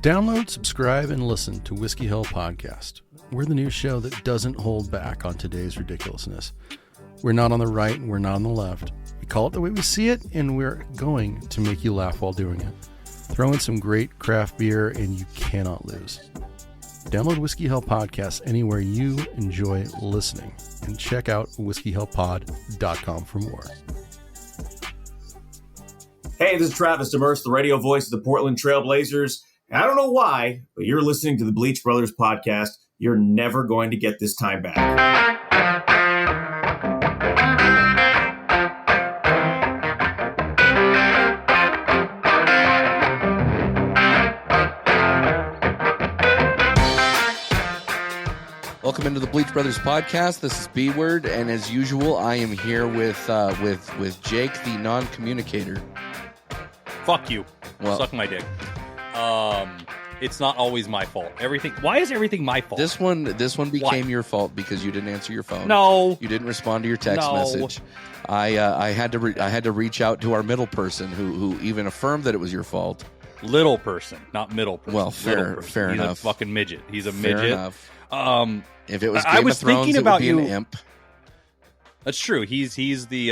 Download, subscribe, and listen to Whiskey Hill Podcast. We're the new show that doesn't hold back on today's ridiculousness. We're not on the right and we're not on the left. We call it the way we see it, and we're going to make you laugh while doing it. Throw in some great craft beer and you cannot lose. Download Whiskey Hill Podcast anywhere you enjoy listening, and check out whiskeyhillpod.com for more. Hey, this is Travis Demers, the radio voice of the Portland Trail Blazers. I don't know why, but you're listening to the Bleach Brothers podcast. You're never going to get this time back. Welcome into the Bleach Brothers podcast. This is B-Word, and as usual, I am here with Jake, the non-communicator. Fuck you. Well, suck my dick. It's not always my fault. Why is everything my fault? This one became your fault because you didn't answer your phone. No, you didn't respond to your text message. I had to reach out to our middle person who even affirmed that it was your fault. Little person, not middle person. Well, fair He's enough. He's a fucking midget. He's a fair midget. Enough. If it was I Game was of Thrones, thinking it about would be you. an imp. That's true. He's the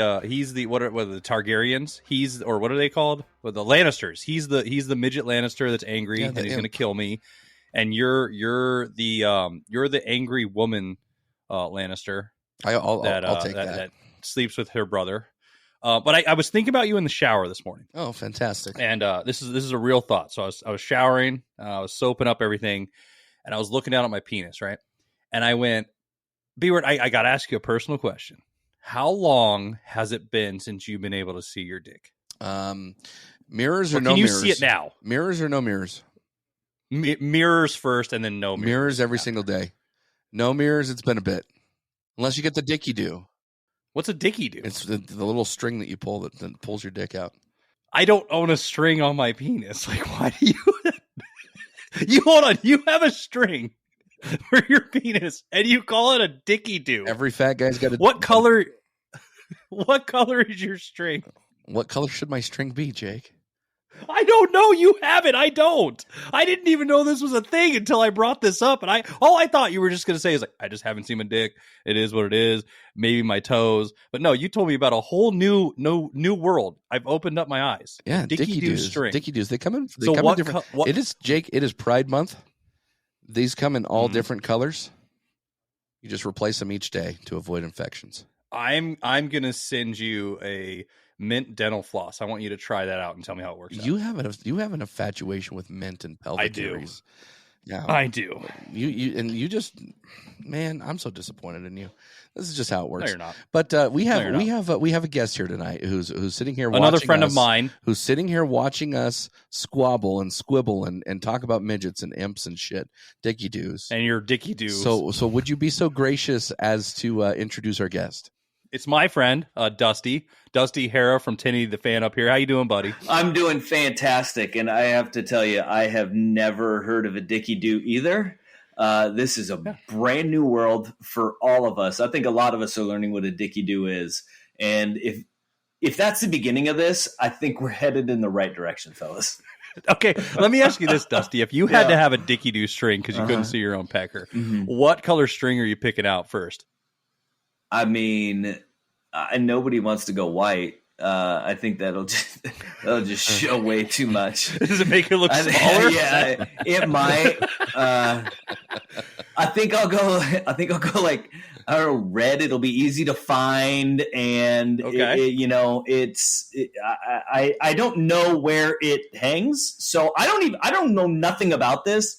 what are the Targaryens? What are they called? Well, the Lannisters. He's the midget Lannister that's angry and he's going to kill me. And you're the angry woman Lannister. I'll take that. That sleeps with her brother. But I was thinking about you in the shower this morning. Oh, fantastic! And this is a real thought. So I was showering, I was soaping up everything, and I was looking down at my penis, right? And I went, B-Word, I got to ask you a personal question. How long has it been since you've been able to see your dick? Mirrors or no mirrors? Can you see it now? Mirrors or no mirrors? Mirrors first, and then no mirrors. Mirrors every single day. No mirrors, it's been a bit. Unless you get the Dicky do. What's a Dicky do? It's the little string that you pull that pulls your dick out. I don't own a string on my penis. Like, why do you... Hold on. You have a string for your penis, and you call it a Dicky do. Every fat guy's got a... What color is your string? What color should my string be, Jake? I don't know. You have it. I don't. I didn't even know this was a thing until I brought this up. And all I thought you were just going to say is like, I just haven't seen my dick. It is what it is. Maybe my toes. But no, you told me about a whole new world. I've opened up my eyes. Yeah, Dicky Doo's string. Dicky Doos. They come in what different. It is, Jake, it is Pride Month. These come in all different colors. You just replace them each day to avoid infections. I'm going to send you a mint dental floss. I want you to try that out and tell me how it works. You have an infatuation with mint and pelvic I do. caries. Yeah, I do. You just, man, I'm so disappointed in you. This is just how it works. No, you're not. But we have a guest here tonight who's sitting here. Another watching friend us, of mine who's sitting here watching us squabble and squibble and talk about midgets and imps and shit. Dicky Doos and your Dicky Doos. So would you be so gracious as to introduce our guest? It's my friend, Dusty Hara from Tinny the Fan up here. How you doing, buddy? I'm doing fantastic, and I have to tell you, I have never heard of a Dicky Doo either. This is a brand new world for all of us. I think a lot of us are learning what a Dicky Doo is, and if that's the beginning of this, I think we're headed in the right direction, fellas. Okay, let me ask you this, Dusty. If you had to have a Dicky Doo string because you couldn't see your own pecker, what color string are you picking out first? I mean, nobody wants to go white. I think that'll just show way too much. Does it make it look smaller? Yeah, it might. I think I'll go like, I don't know, red. It'll be easy to find, and I don't know where it hangs, so I don't know nothing about this.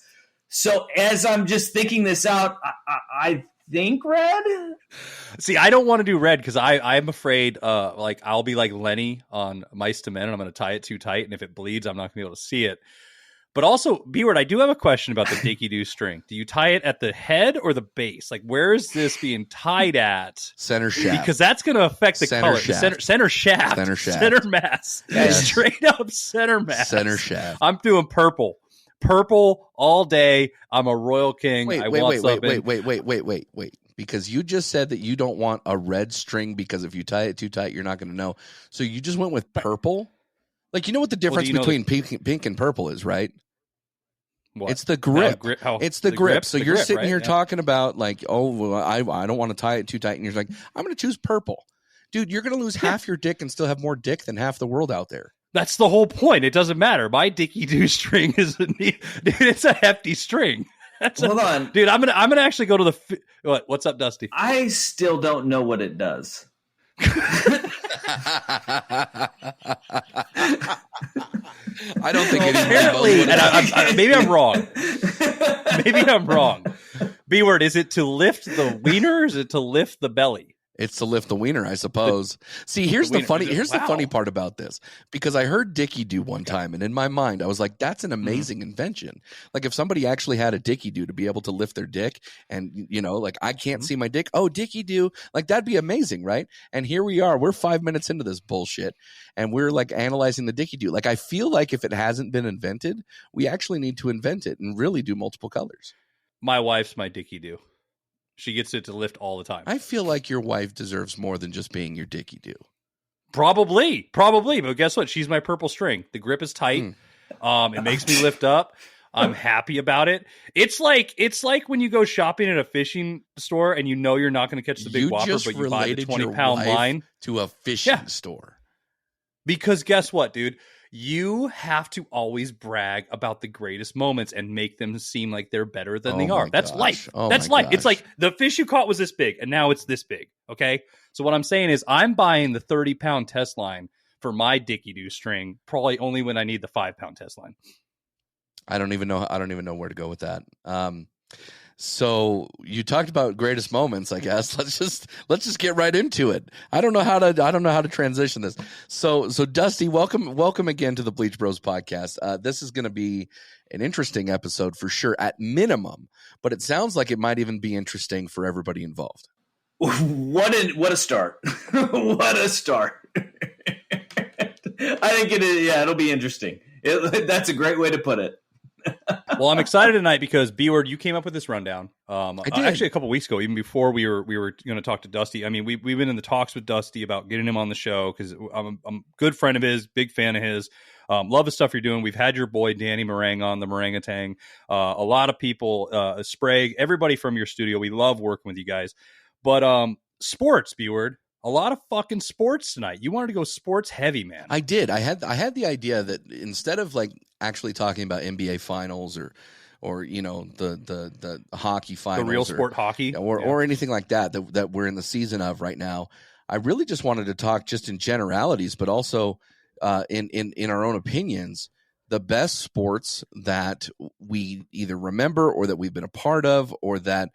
So as I'm just thinking this out, I think red. See, I don't want to do red because I'm afraid like I'll be like Lenny on Mice to Men and I'm going to tie it too tight, and if it bleeds, I'm not going to be able to see it. But also, B-Word, I do have a question about the Dicky Doo string. Do you tie it at the head or the base? Like, where is this being tied at? Center shaft. Because that's going to affect the color. Shaft. Center shaft. Center shaft. Center mass. Yes. Straight up center mass. Center shaft. I'm doing purple. Purple all day. I'm a royal king. Wait. Because you just said that you don't want a red string because if you tie it too tight, you're not going to know. So you just went with purple? Like, you know what the difference between pink and purple is, right? What? It's the grip. It's the grip. So the you're grip, sitting right? here Yeah. talking about like, oh, well, I don't want to tie it too tight. And you're like, I'm going to choose purple. Dude, you're going to lose half your dick and still have more dick than half the world out there. That's the whole point. It doesn't matter. My Dicky Doo string is dude, it's a hefty string. Hold on. Dude, I'm gonna actually go to the what's up, Dusty? I still don't know what it does. I don't think Apparently, and maybe I'm wrong. Maybe I'm wrong. B-word, is it to lift the wiener or is it to lift the belly? It's to lift the wiener, I suppose. See, here's the funny part about this, because I heard Dicky Doo one time, and in my mind, I was like, that's an amazing invention. Like, if somebody actually had a Dicky Doo to be able to lift their dick, and, you know, like, I can't see my dick. Oh, Dicky Doo. Like, that'd be amazing, right? And here we are. We're 5 minutes into this bullshit, and we're, like, analyzing the Dicky Doo. Like, I feel like if it hasn't been invented, we actually need to invent it and really do multiple colors. My wife's my Dicky Doo. She gets it to lift all the time. I feel like your wife deserves more than just being your Dicky Doo. Probably. But guess what? She's my purple string. The grip is tight. It makes me lift up. I'm happy about it. It's like when you go shopping at a fishing store and you know you're not going to catch the big whopper, but you buy the 20-pound line to a fishing store. Because guess what, dude? You have to always brag about the greatest moments and make them seem like they're better than they are. That's life. That's life. It's like the fish you caught was this big, and now it's this big. Okay? So what I'm saying is I'm buying the 30-pound test line for my Dicky Doo string, probably only when I need the 5-pound test line. I don't even know where to go with that. So you talked about greatest moments, I guess. Let's just get right into it. I don't know how to transition this. So Dusty, welcome again to the Bleach Bros podcast. This is going to be an interesting episode for sure at minimum, but it sounds like it might even be interesting for everybody involved. What a start. What a start. I think it'll be interesting. That's a great way to put it. Well, I'm excited tonight because B-word, you came up with this rundown. I did. Actually a couple weeks ago, even before we were going to talk to Dusty. I mean, we've been in the talks with Dusty about getting him on the show because I'm a good friend of his, big fan of his. Love the stuff you're doing. We've had your boy Danny Meringue on, the Merengatang. A lot of people, Sprague, everybody from your studio. We love working with you guys. But sports, B-word. A lot of fucking sports tonight. You wanted to go sports heavy, man. I did. I had the idea that instead of like actually talking about NBA finals or you know the hockey finals, the real sport hockey, or anything like that we're in the season of right now, I really just wanted to talk just in generalities, but also in our own opinions, the best sports that we either remember or that we've been a part of or that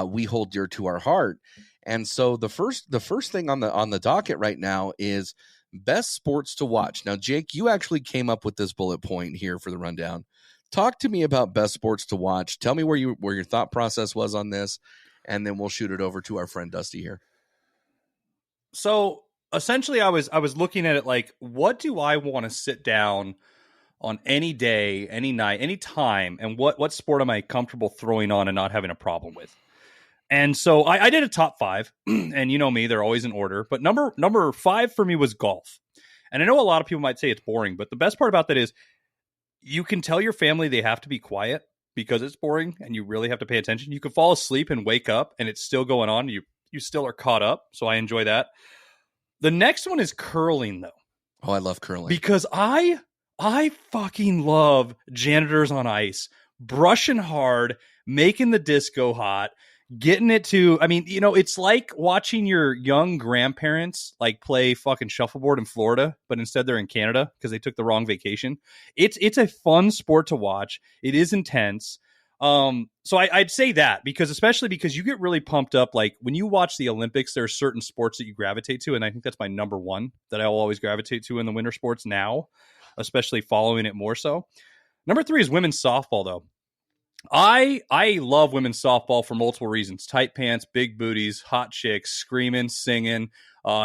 we hold dear to our heart. And so the first thing on the docket right now is best sports to watch. Now, Jake, you actually came up with this bullet point here for the rundown. Talk to me about best sports to watch. Tell me where your thought process was on this, and then we'll shoot it over to our friend Dusty here. So essentially, I was looking at it like, what do I want to sit down on any day, any night, any time, and what sport am I comfortable throwing on and not having a problem with? And so I did a top 5, and you know me, they're always in order. But number 5 for me was golf. And I know a lot of people might say it's boring, but the best part about that is you can tell your family they have to be quiet because it's boring and you really have to pay attention. You can fall asleep and wake up and it's still going on. You still are caught up. So I enjoy that. The next one is curling, though. Oh, I love curling. Because I fucking love janitors on ice, brushing hard, making the disco hot, getting it to, I mean, you know, it's like watching your young grandparents like play fucking shuffleboard in Florida, but instead they're in Canada because they took the wrong vacation. It's a fun sport to watch. It is intense. So I'd say that especially because you get really pumped up. Like when you watch the Olympics, there are certain sports that you gravitate to. And I think that's my number 1 that I will always gravitate to in the winter sports now, especially following it more so. Number 3 is women's softball, though. I love women's softball for multiple reasons. Tight pants, big booties, hot chicks, screaming, singing,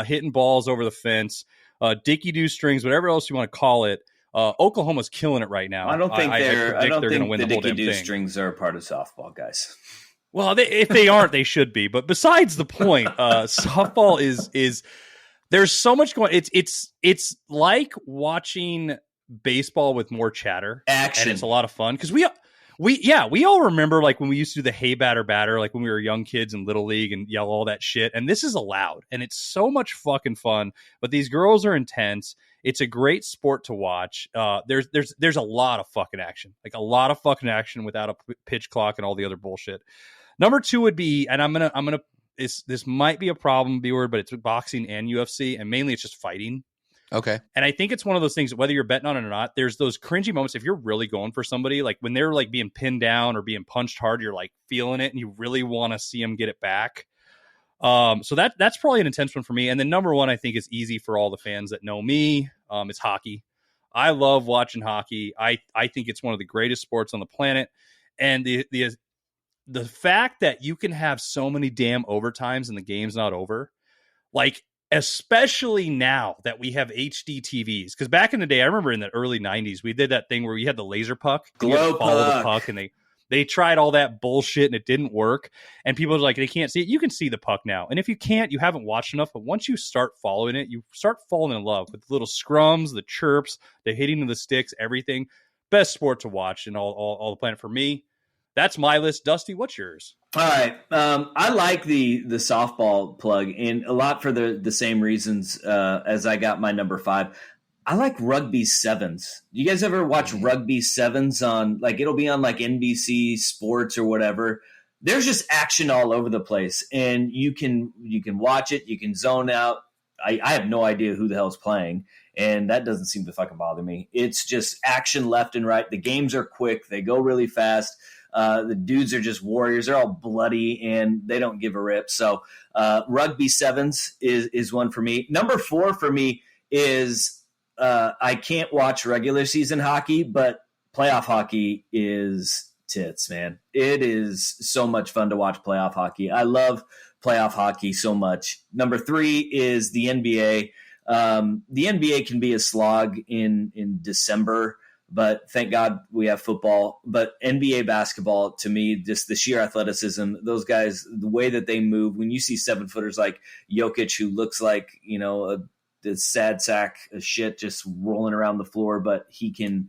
hitting balls over the fence, Dicky Doo strings, whatever else you want to call it. Oklahoma's killing it right now. I don't think they're going to win the the whole Dicky damn Doo thing. strings are a part of softball, guys. Well, if they aren't, they should be. But besides the point, softball is there's so much going. It's like watching baseball with more chatter, Action. and it's a lot of fun because We all remember like when we used to do the hey batter, like when we were young kids in Little League and yell all that shit. And this is allowed, and it's so much fucking fun. But these girls are intense. It's a great sport to watch. There's a lot of fucking action, like a lot of fucking action without a pitch clock and all the other bullshit. Number 2 would be, and I'm gonna. This might be a problem, B-word, but it's boxing and UFC, and mainly it's just fighting. Okay. And I think it's one of those things, whether you're betting on it or not, there's those cringy moments. If you're really going for somebody, like when they're like being pinned down or being punched hard, you're like feeling it and you really want to see them get it back. So that's probably an intense one for me. And then number 1, I think is easy for all the fans that know me. It's hockey. I love watching hockey. I think it's one of the greatest sports on the planet. And the fact that you can have so many damn overtimes and the game's not over, like, especially now that we have HD TVs. Because back in the day, I remember in the early 90s, we did that thing where we had the laser puck. Glow follow puck. the puck, and they tried all that bullshit, and it didn't work. And people are like, they can't see it. You can see the puck now. And if you can't, you haven't watched enough. But once you start following it, you start falling in love with the little scrums, the chirps, the hitting of the sticks, everything. Best sport to watch in all the planet for me. That's my list. Dusty, what's yours? All right. I like the softball plug, and a lot for the same reasons as I got my number 5. I like rugby sevens. You guys ever watch rugby sevens on, like, it'll be on like NBC Sports or whatever? There's just action all over the place, and you can watch it. You can zone out. I have no idea who the hell's playing, and that doesn't seem to fucking bother me. It's just action left and right. The games are quick. They go really fast. The dudes are just warriors. They're all bloody, and they don't give a rip. So rugby sevens is one for me. Number 4 for me is I can't watch regular season hockey, but playoff hockey is tits, man. It is so much fun to watch playoff hockey. I love playoff hockey so much. Number 3 is the NBA. The NBA can be a slog in December, but thank God we have football. But NBA basketball, to me, just the sheer athleticism, those guys, the way that they move, when you see 7-footers like Jokic, who looks like, the sad sack of shit just rolling around the floor, but he can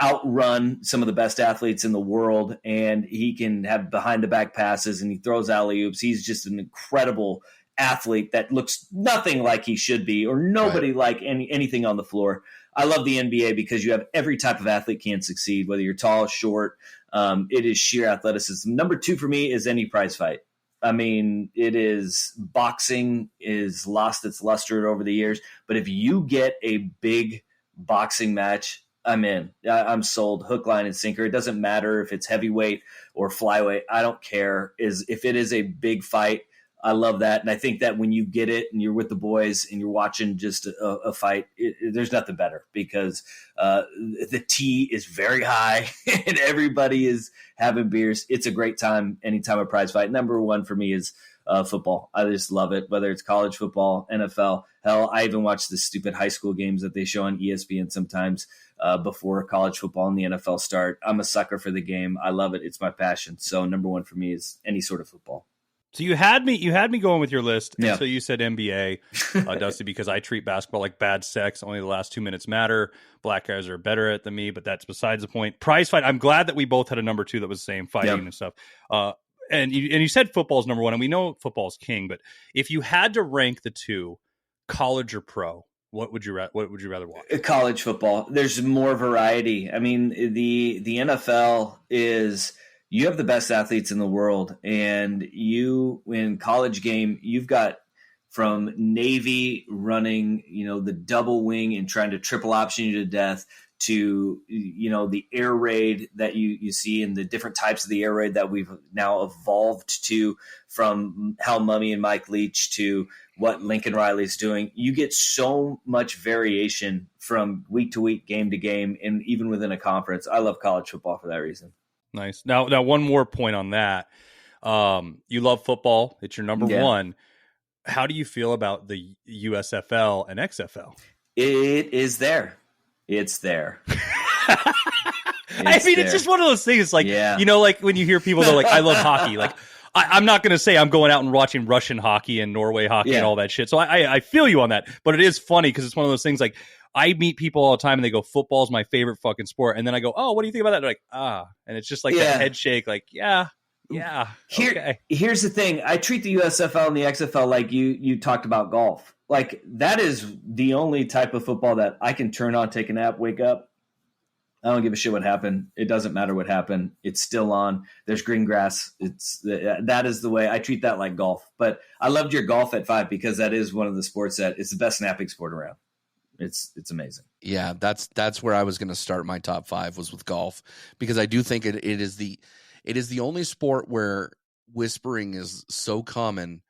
outrun some of the best athletes in the world, and he can have behind the back passes, and he throws alley-oops. He's just an incredible athlete that looks nothing like he should be, or nobody like anything on the floor. I love the NBA because you have every type of athlete can succeed, whether you're tall, short. It is sheer athleticism. Number 2 for me is any prize fight. I mean, boxing is lost its luster over the years, but if you get a big boxing match, I'm in. I'm sold, hook, line, and sinker. It doesn't matter if it's heavyweight or flyweight. I don't care. If it is a big fight, I love that. And I think that when you get it and you're with the boys and you're watching just a fight, there's nothing better because the tee is very high and everybody is having beers. It's a great time anytime a prize fight. Number 1 for me is football. I just love it, whether it's college football, NFL. Hell, I even watch the stupid high school games that they show on ESPN sometimes before college football and the NFL start. I'm a sucker for the game. I love it. It's my passion. So number 1 for me is any sort of football. So you had me going with your list until you said NBA, Dusty, because I treat basketball like bad sex. Only the last 2 minutes matter. Black guys are better at than me, but that's besides the point. Prize fight. I'm glad that we both had a number 2 that was the same, fighting and stuff. And you said football is number 1, and we know football is king. But if you had to rank the 2, college or pro, what would you rather watch? College football. There's more variety. I mean, the NFL is. You have the best athletes in the world, and you in college game, you've got from Navy running, the double wing and trying to triple option you to death to, the air raid that you see and the different types of the air raid that we've now evolved to, from Hal Mummy and Mike Leach to what Lincoln Riley's doing. You get so much variation from week to week, game to game, and even within a conference. I love college football for that reason. Nice. Now one more point on that. You love football. It's your number 1. How do you feel about the USFL and XFL? It is there. It's there. It's just one of those things. Like, like when you hear people, they're like, I love hockey. Like, I'm not going to say I'm going out and watching Russian hockey and Norway hockey and all that shit. So I feel you on that. But it is funny because it's one of those things like, I meet people all the time and they go, football's my favorite fucking sport. And then I go, oh, what do you think about that? They're like, and it's just like that head shake. Like, yeah. Okay. Here's the thing. I treat the USFL and the XFL like you talked about golf. Like, that is the only type of football that I can turn on, take a nap, wake up. I don't give a shit what happened. It doesn't matter what happened. It's still on. There's green grass. That is the way I treat that, like golf. But I loved your golf at 5 because that is one of the sports that it's the best snapping sport around. It's amazing. Yeah, that's where I was going to start my top 5 was with golf, because I do think it is the only sport where whispering is so common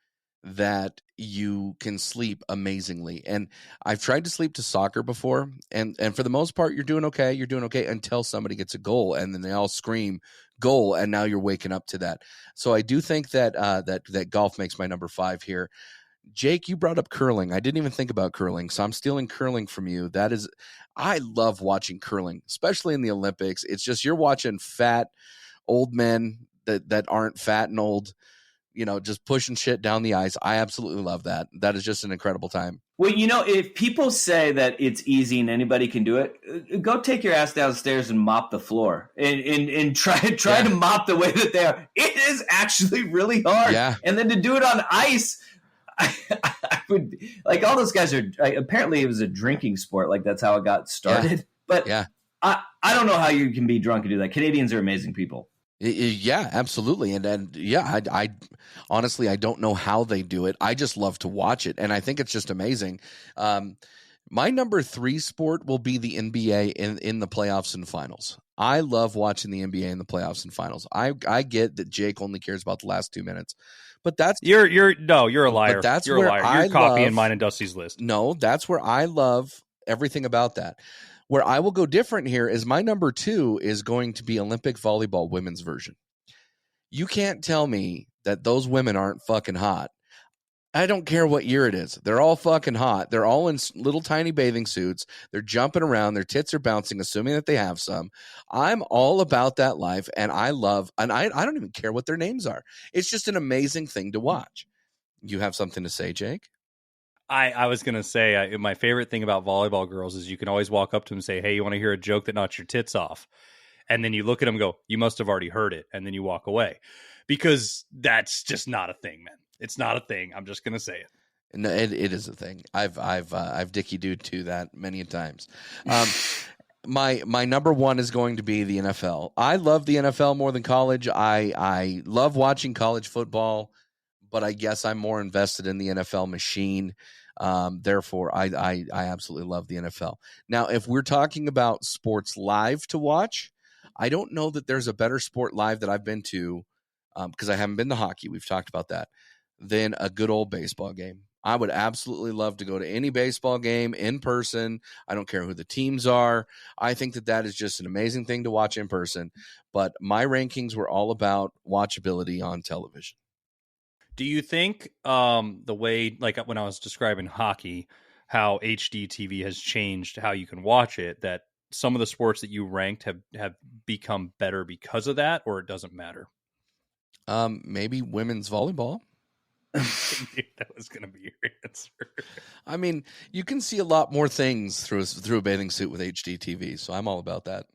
that you can sleep amazingly. And I've tried to sleep to soccer before, and for the most part, you're doing okay until somebody gets a goal, and then they all scream goal, and now you're waking up to that. So I do think that that golf makes my number 5 here. Jake, you brought up curling. I didn't even think about curling, so I'm stealing curling from you. I love watching curling, especially in the Olympics. It's just you're watching fat old men that aren't fat and old, just pushing shit down the ice. I absolutely love that. That is just an incredible time. Well, if people say that it's easy and anybody can do it, go take your ass downstairs and mop the floor and try to mop the way that they are. It is actually really hard. Yeah. And then to do it on ice, I would, like, all those guys are, apparently it was a drinking sport. Like, that's how it got started. Yeah. But yeah. I don't know how you can be drunk and do that. Canadians are amazing people. Yeah, absolutely. And yeah, I honestly, I don't know how they do it. I just love to watch it. And I think it's just amazing. My number 3 sport will be the NBA in the playoffs and finals. I love watching the NBA in the playoffs and finals. I get that Jake only cares about the last 2 minutes, but that's you're a liar. But that's you're a liar. You're copying mine and Dusty's list. No, that's where I love everything about that. Where I will go different here is my number 2 is going to be Olympic volleyball women's version. You can't tell me that those women aren't fucking hot. I don't care what year it is. They're all fucking hot. They're all in little tiny bathing suits. They're jumping around. Their tits are bouncing, assuming that they have some. I'm all about that life, and I don't even care what their names are. It's just an amazing thing to watch. You have something to say, Jake? I was going to say, my favorite thing about volleyball girls is you can always walk up to them and say, hey, you want to hear a joke that knocks your tits off? And then you look at them and go, you must have already heard it. And then you walk away, because that's just not a thing, man. It's not a thing. I'm just going to say it. No, it is a thing. I've Dicky Dude to that many times. My number 1 is going to be the NFL. I love the NFL more than college. I love watching college football, but I guess I'm more invested in the NFL machine. Therefore, I absolutely love the NFL. Now, if we're talking about sports live to watch, I don't know that there's a better sport live that I've been to, because I haven't been to hockey. We've talked about that, than a good old baseball game. I would absolutely love to go to any baseball game in person. I don't care who the teams are. I think that is just an amazing thing to watch in person. But my rankings were all about watchability on television. Do you think the way, like when I was describing hockey, how HD TV has changed how you can watch it, that some of the sports that you ranked have become better because of that, or it doesn't matter? Maybe women's volleyball. I knew that was going to be your answer. I mean, you can see a lot more things through a bathing suit with HD TV, so I'm all about that.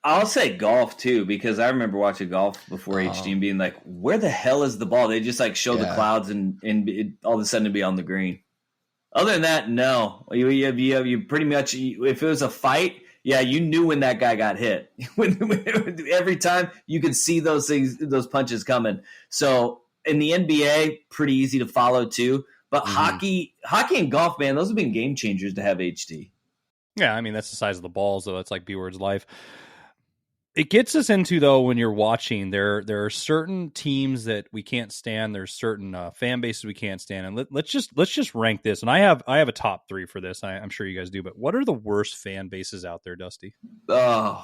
I'll say golf too, because I remember watching golf before HD and being like, where the hell is the ball? They just like show the clouds and it, all of a sudden it'd be on the green. Other than that, no. You pretty much, if it was a fight, yeah, you knew when that guy got hit. Every time you could see those things, those punches coming. So in the NBA, pretty easy to follow too. But hockey and golf, man, those have been game changers to have HD. Yeah, I mean, that's the size of the balls, though. That's like B-Word's life. It gets us into, though, when you're watching, there are certain teams that we can't stand. There's certain fan bases we can't stand. And let's just rank this. And I have a top 3 for this. I'm sure you guys do. But what are the worst fan bases out there, Dusty? Number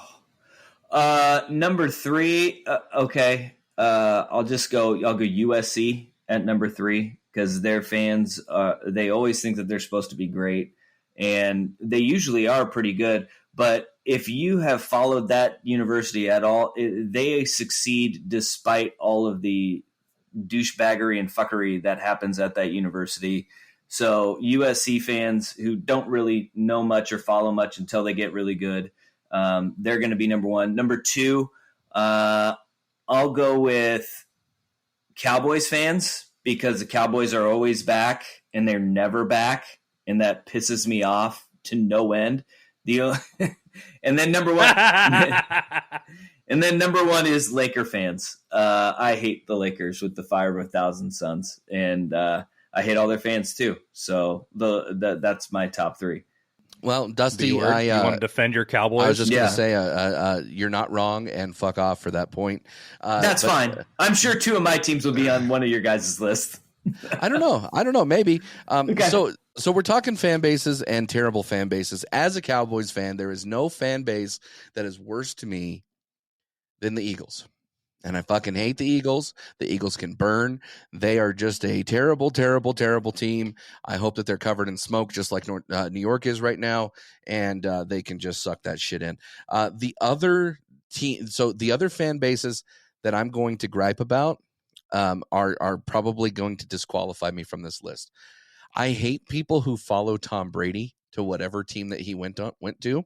3. Okay. I'll go USC at number 3, because their fans, they always think that they're supposed to be great, and they usually are pretty good. But if you have followed that university at all, they succeed despite all of the douchebaggery and fuckery that happens at that university. So USC fans who don't really know much or follow much until they get really good, they're going to be number one. Number two, I'll go with Cowboys fans because the Cowboys are always back and they're never back, and that pisses me off to no end. And then number one, and then number one is Laker fans. I hate the Lakers with the fire of 1,000 suns, and I hate all their fans too. So that's my top three. Well, Dusty, you want to defend your Cowboys? I was just going to say, you're not wrong, and fuck off for that point. That's fine. I'm sure two of my teams will be on one of your guys' list. I don't know. Maybe. Okay. So we're talking fan bases and terrible fan bases. As a Cowboys fan, there is no fan base that is worse to me than the Eagles. And I fucking hate the Eagles. The Eagles can burn. They are just a terrible, terrible, terrible team. I hope that they're covered in smoke just like New York is right now, and they can just suck that shit in. The other fan bases that I'm going to gripe about are probably going to disqualify me from this list. I hate people who follow Tom Brady to whatever team that he went to.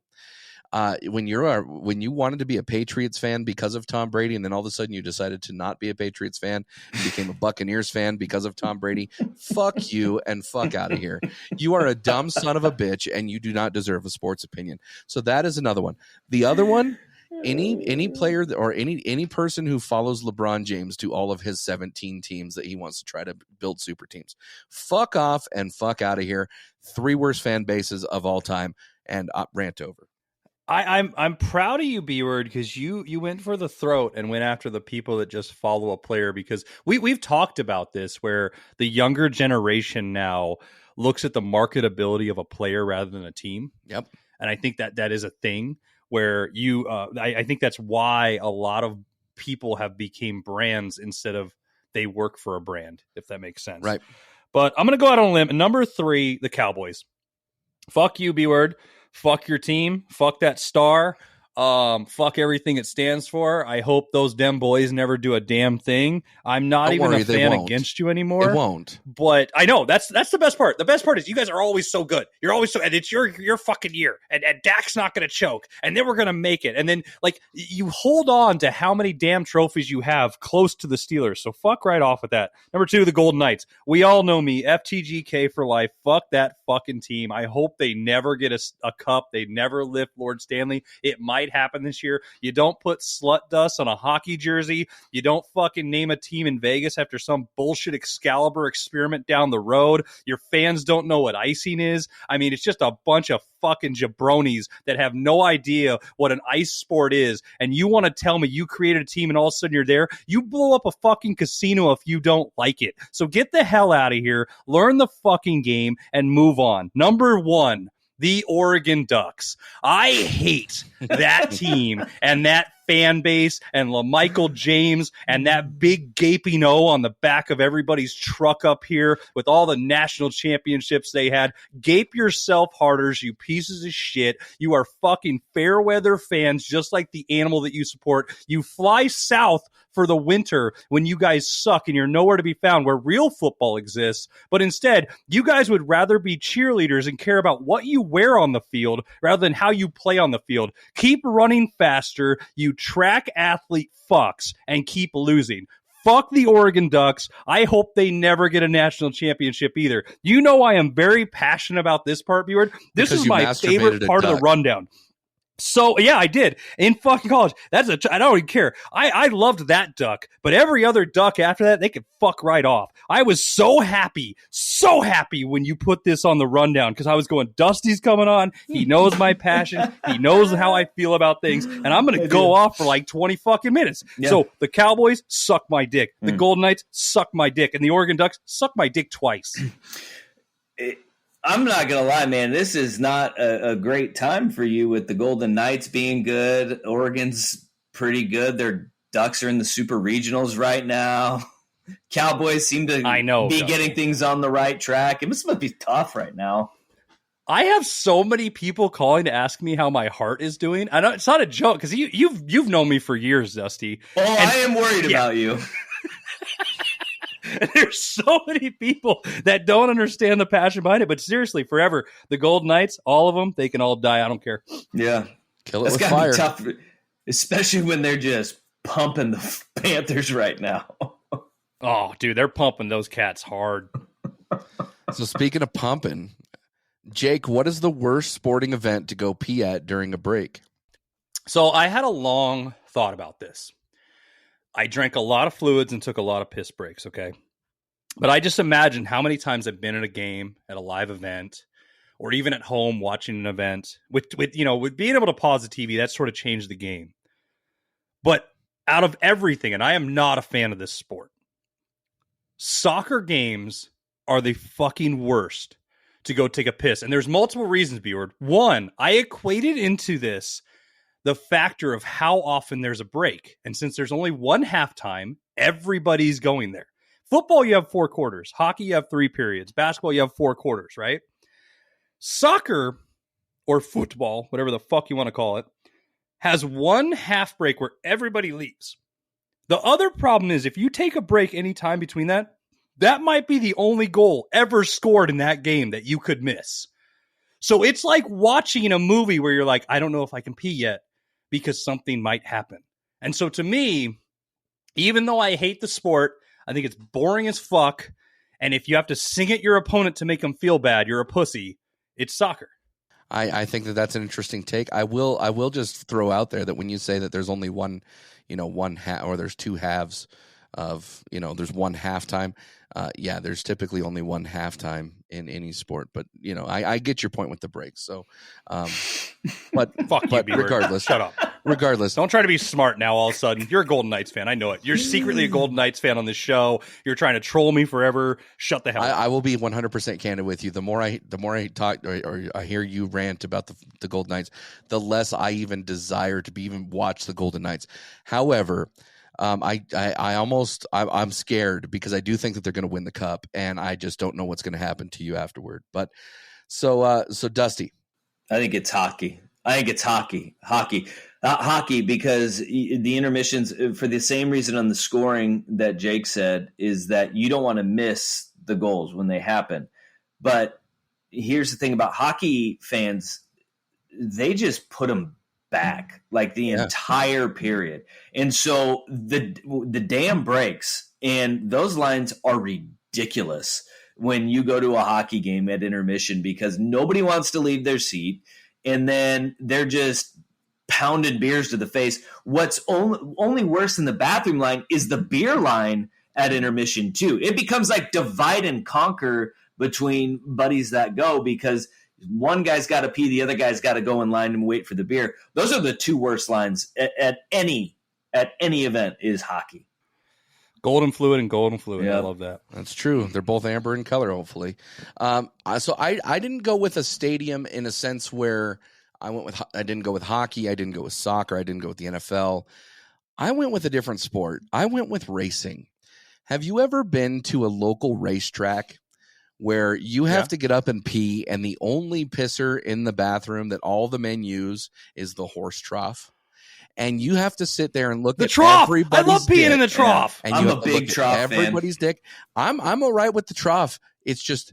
When you wanted to be a Patriots fan because of Tom Brady, and then all of a sudden you decided to not be a Patriots fan and became a Buccaneers fan because of Tom Brady, fuck you and fuck out of here. You are a dumb son of a bitch, and you do not deserve a sports opinion. So that is another one. The other one, any player or any person who follows LeBron James to all of his 17 teams that he wants to try to build super teams, fuck off and fuck out of here. 3 worst fan bases of all time, and rant over. I'm proud of you, B-Word, because you went for the throat and went after the people that just follow a player, because we've talked about this where the younger generation now looks at the marketability of a player rather than a team. Yep. And I think that is a thing where I think that's why a lot of people have became brands instead of they work for a brand, if that makes sense. Right. But I'm going to go out on a limb. Number 3, the Cowboys. Fuck you, B-Word. Fuck your team. Fuck that star. Fuck everything it stands for. I hope those dem boys never do a damn thing. I'm not even a fan against you anymore. It won't. But I know that's the best part. The best part is you guys are always so good. You're always so, and it's your fucking year. And Dak's not going to choke. And then we're going to make it. And then like you hold on to how many damn trophies you have close to the Steelers. So fuck right off with that. Number 2, the Golden Knights. We all know me. FTGK for life. Fuck that fucking team. I hope they never get a cup. They never lift Lord Stanley. It might happen this year. You don't put slut dust on a hockey jersey. You don't fucking name a team in Vegas after some bullshit Excalibur experiment down the road. Your fans don't know what icing is. I mean, it's just a bunch of fucking jabronis that have no idea what an ice sport is. And you want to tell me you created a team and all of a sudden you're there? You blow up a fucking casino if you don't like it. So get the hell out of here, learn the fucking game, and move on. Number 1, the Oregon Ducks. I hate that team and that fan base and LaMichael James and that big gaping O on the back of everybody's truck up here with all the national championships they had. Gape yourself harders, you pieces of shit. You are fucking fair weather fans, just like the animal that you support. You fly south for the winter when you guys suck and you're nowhere to be found where real football exists. But instead, you guys would rather be cheerleaders and care about what you wear on the field rather than how you play on the field. Keep running faster, you track athlete fucks, and keep losing. Fuck the Oregon Ducks. I hope they never get a national championship either. You know I am very passionate about this part, Bjorn. This is my favorite part of the rundown. So, yeah, I did. In fucking college. I don't even care. I loved that duck. But every other duck after that, they could fuck right off. I was so happy when you put this on the rundown because I was going, Dusty's coming on. He knows my passion. He knows how I feel about things. And I'm going to go off for like 20 fucking minutes. Yeah. So, the Cowboys suck my dick. The Golden Knights suck my dick. And the Oregon Ducks suck my dick twice. I'm not going to lie, man. This is not a great time for you with the Golden Knights being good. Oregon's pretty good. Their Ducks are in the super regionals right now. Cowboys seem to be getting things on the right track. It must be tough right now. I have so many people calling to ask me how my heart is doing. I know it's not a joke because you've known me for years, Dusty. Oh, I am worried about you. And there's so many people that don't understand the passion behind it. But seriously, forever, the Golden Knights, all of them, they can all die. I don't care. Yeah. Kill it That's with gotta fire. be tough, especially when they're just pumping the Panthers right now. Oh, dude, they're pumping those cats hard. So speaking of pumping, Jake, what is the worst sporting event to go pee at during a break? So I had a long thought about this. I drank a lot of fluids and took a lot of piss breaks, okay? But I just imagine how many times I've been at a game, at a live event, or even at home watching an event. With being able to pause the TV, that sort of changed the game. But out of everything, and I am not a fan of this sport, soccer games are the fucking worst to go take a piss. And there's multiple reasons, B-word. One, I equated into this the factor of how often there's a break. And since there's only one halftime, everybody's going there. Football, you have 4 quarters. Hockey, you have 3 periods. Basketball, you have 4 quarters, right? Soccer, or football, whatever the fuck you want to call it, has one half break where everybody leaves. The other problem is if you take a break anytime between that, that might be the only goal ever scored in that game that you could miss. So it's like watching a movie where you're like, I don't know if I can pee yet because something might happen. And so to me, even though I hate the sport, I think it's boring as fuck. And if you have to sing at your opponent to make them feel bad, you're a pussy. It's soccer. I think that that's an interesting take. I will just throw out there that when you say that there's only one half, or there's 2 halves of, there's one halftime. Yeah, there's typically only one halftime in any sport, but I get your point with the breaks. So, but Fuck you, B-word. regardless, Shut up. Regardless, Don't try to be smart now all of a sudden. You're a Golden Knights fan. I know it. You're secretly a Golden Knights fan on this show. You're trying to troll me forever. Shut the hell up. I will be 100% candid with you. The more I talk or I hear you rant about the Golden Knights, the less I even desire to even watch the Golden Knights. However, I'm scared because I do think that they're going to win the cup, and I just don't know what's going to happen to you afterward. But so Dusty, I think it's hockey. Hockey, because the intermissions, for the same reason on the scoring that Jake said, is that you don't want to miss the goals when they happen. But here's the thing about hockey fans, they just put them back like the entire period. And so the dam breaks, and those lines are ridiculous when you go to a hockey game at intermission because nobody wants to leave their seat, and then they're just pounded beers to the face. What's only worse than the bathroom line is the beer line at intermission too. It becomes like divide and conquer between buddies that go because one guy's got to pee, the other guy's got to go in line and wait for the beer. Those are the 2 worst lines at any event is hockey. Golden fluid and golden fluid. Yep. I love that. that's true. They're both amber in color, hopefully. So I didn't go with a stadium in a sense where I didn't go with hockey. I didn't go with soccer. I didn't go with the NFL. I went with a different sport. I went with racing. Have you ever been to a local racetrack where you have to get up and pee, and the only pisser in the bathroom that all the men use is the horse trough? And you have to sit there and look The at trough. I everybody's love peeing dick. in the trough. And I'm you a have to big look at trough fan. everybody's dick. I'm all right with the trough. It's just,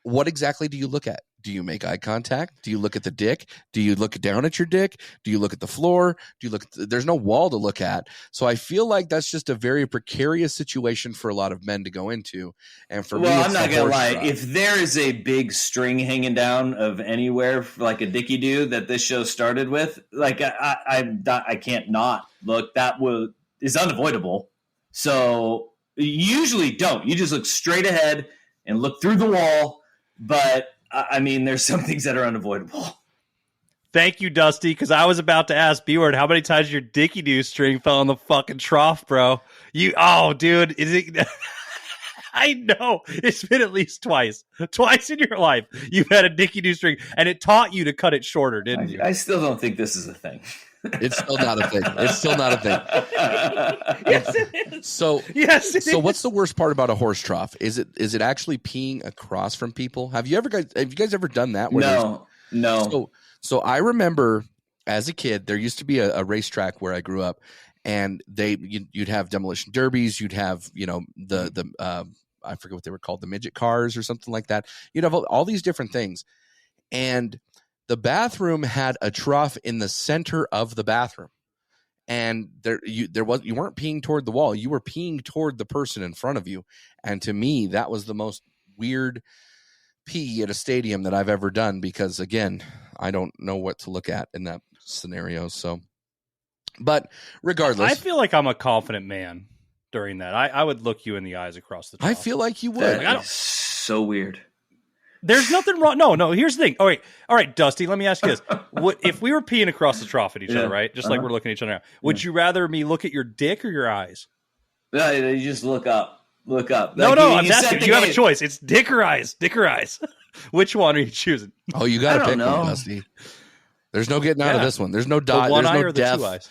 what exactly do you look at? Do you make eye contact? Do you look at the dick? Do you look down at your dick? Do you look at the floor? Do you look at there's no wall to look at. So I feel like that's just a very precarious situation for a lot of men to go into. And for me, I'm it's not the gonna horse lie. trough. If there is a big string hanging down of anywhere, like a Dicky do that this show started with, like I can't not look. That is unavoidable. So you usually don't. You just look straight ahead and look through the wall. But I mean, there's some things that are unavoidable. Thank you, Dusty, because I was about to ask B-word, how many times your Dicky Doo string fell in the fucking trough, bro? Dude, is it? I know it's been at least twice in your life you've had a Dicky Doo string, and it taught you to cut it shorter, didn't you? I still don't think this is a thing. It's still not a thing. It's still not a thing. Yes, it is. So what's the worst part about a horse trough? Is it actually peeing across from people? Have you guys ever done that? No. So I remember as a kid, there used to be a racetrack where I grew up, and you'd have demolition derbies, you'd have, you know, the I forget what they were called, the midget cars or something like that. You'd have all these different things. And the bathroom had a trough in the center of the bathroom. And you weren't peeing toward the wall. You were peeing toward the person in front of you. And to me, that was the most weird pee at a stadium that I've ever done, because again, I don't know what to look at in that scenario. So, but regardless, I feel like I'm a confident man during that. I would look you in the eyes across the top. I feel like you would. That is so weird. There's nothing wrong. No. Here's the thing. All right, Dusty. Let me ask you this: what if we were peeing across the trough at each other, right? Just like we're looking at each other now. Would you rather me look at your dick or your eyes? No, you just look up. Look up. No, I'm asking. You have a choice. It's dick or eyes. Dick or eyes. Which one are you choosing? Oh, you got to pick one, Dusty. There's no getting out of this one. There's no dot. There's no death. The 2 eyes?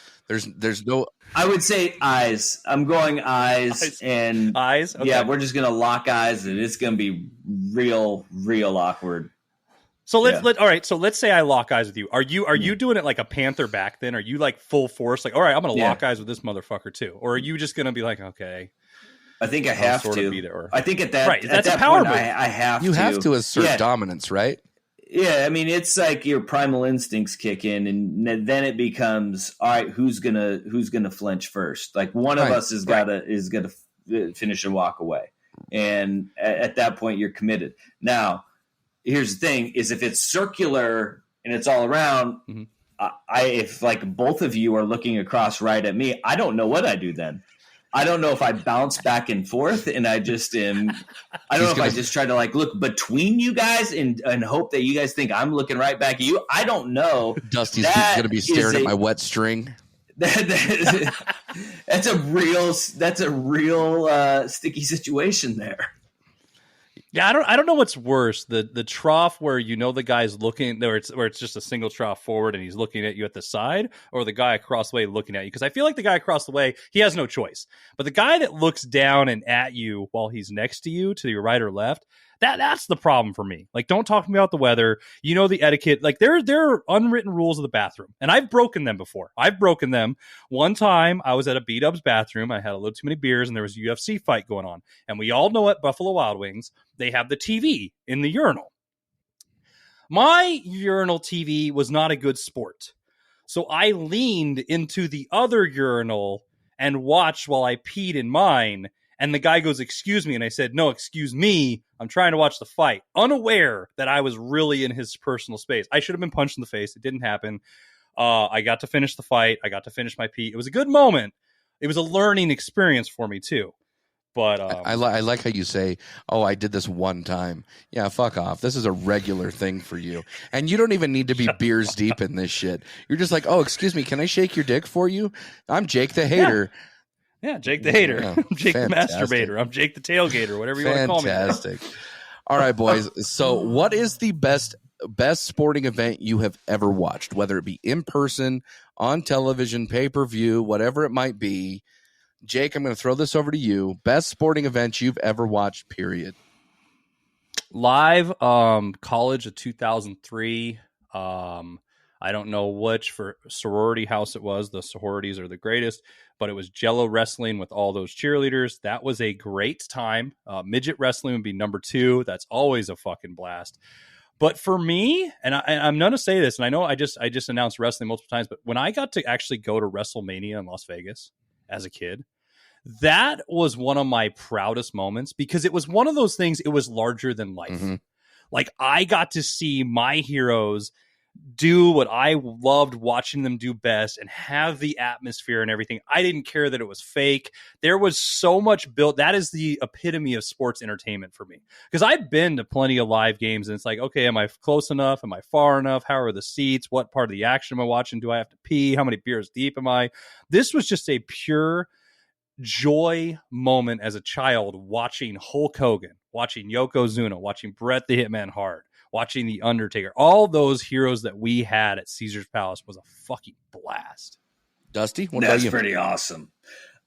There's no. I would say eyes. I'm going eyes. And eyes. Okay. Yeah, we're just gonna lock eyes, and it's gonna be real awkward. So let's say I lock eyes with you. Are you doing it like a panther back then? Are you like full force? Like, all right, I'm gonna lock eyes with this motherfucker too, or are you just gonna be like, okay? I think I have to. I think at that right. That's a power point, move. I have to. You have to assert dominance, right? Yeah, I mean, it's like your primal instincts kick in, and then it becomes, all right, who's gonna flinch first? Like one of us is gonna finish and walk away, and at that point, you're committed. Now, here's the thing: is if it's circular and it's all around, if like both of you are looking across right at me, I don't know what I do then. I don't know if I bounce back and forth and I just am. I don't know if I just try to like look between you guys and hope that you guys think I'm looking right back at you. I don't know. Dusty's going to be staring at my wet string. That's a real sticky situation there. Yeah, I don't know what's worse, the trough where you know the guy's looking where it's just a single trough forward and he's looking at you at the side, or the guy across the way looking at you. Because I feel like the guy across the way, he has no choice. But the guy that looks down and at you while he's next to you, to your right or left, that's the problem for me. Like, don't talk to me about the weather. You know the etiquette. Like, there are unwritten rules of the bathroom, and I've broken them before. I've broken them. One time, I was at a B-Dubs bathroom. I had a little too many beers, and there was a UFC fight going on. And we all know at Buffalo Wild Wings, they have the TV in the urinal. My urinal TV was not a good sport. So I leaned into the other urinal and watched while I peed in mine. And the guy goes, "Excuse me." And I said, "No, excuse me. I'm trying to watch the fight." Unaware that I was really in his personal space. I should have been punched in the face. It didn't happen. I got to finish the fight. I got to finish my pee. It was a good moment. It was a learning experience for me, too. But I like how you say, "Oh, I did this one time." Yeah, fuck off. This is a regular thing for you. And you don't even need to be beers deep in this shit. You're just like, "Oh, excuse me. Can I shake your dick for you? I'm Jake the Hater." Yeah, Jake the Hater. Yeah, I'm Jake the Masturbator. I'm Jake the Tailgater, whatever you want to call me. Fantastic. All right, boys. So what is the best sporting event you have ever watched, whether it be in person, on television, pay-per-view, whatever it might be? Jake, I'm going to throw this over to you. Best sporting event you've ever watched, period. Live, college of 2003. I don't know which for sorority house it was. The sororities are the greatest, but it was Jello wrestling with all those cheerleaders. That was a great time. Midget wrestling would be number 2. That's always a fucking blast. But for me, and I'm going to say this, and I know I just announced wrestling multiple times, but when I got to actually go to WrestleMania in Las Vegas as a kid, that was one of my proudest moments, because it was one of those things, it was larger than life. Mm-hmm. Like, I got to see my heroes do what I loved watching them do best and have the atmosphere and everything. I didn't care that it was fake. There was so much built. That is the epitome of sports entertainment for me. Because I've been to plenty of live games and it's like, okay, am I close enough? Am I far enough? How are the seats? What part of the action am I watching? Do I have to pee? How many beers deep am I? This was just a pure joy moment as a child, watching Hulk Hogan, watching Yokozuna, watching Bret the Hitman Hart, watching The Undertaker. All those heroes that we had at Caesar's Palace was a fucking blast. Dusty, what That's about you? Pretty awesome.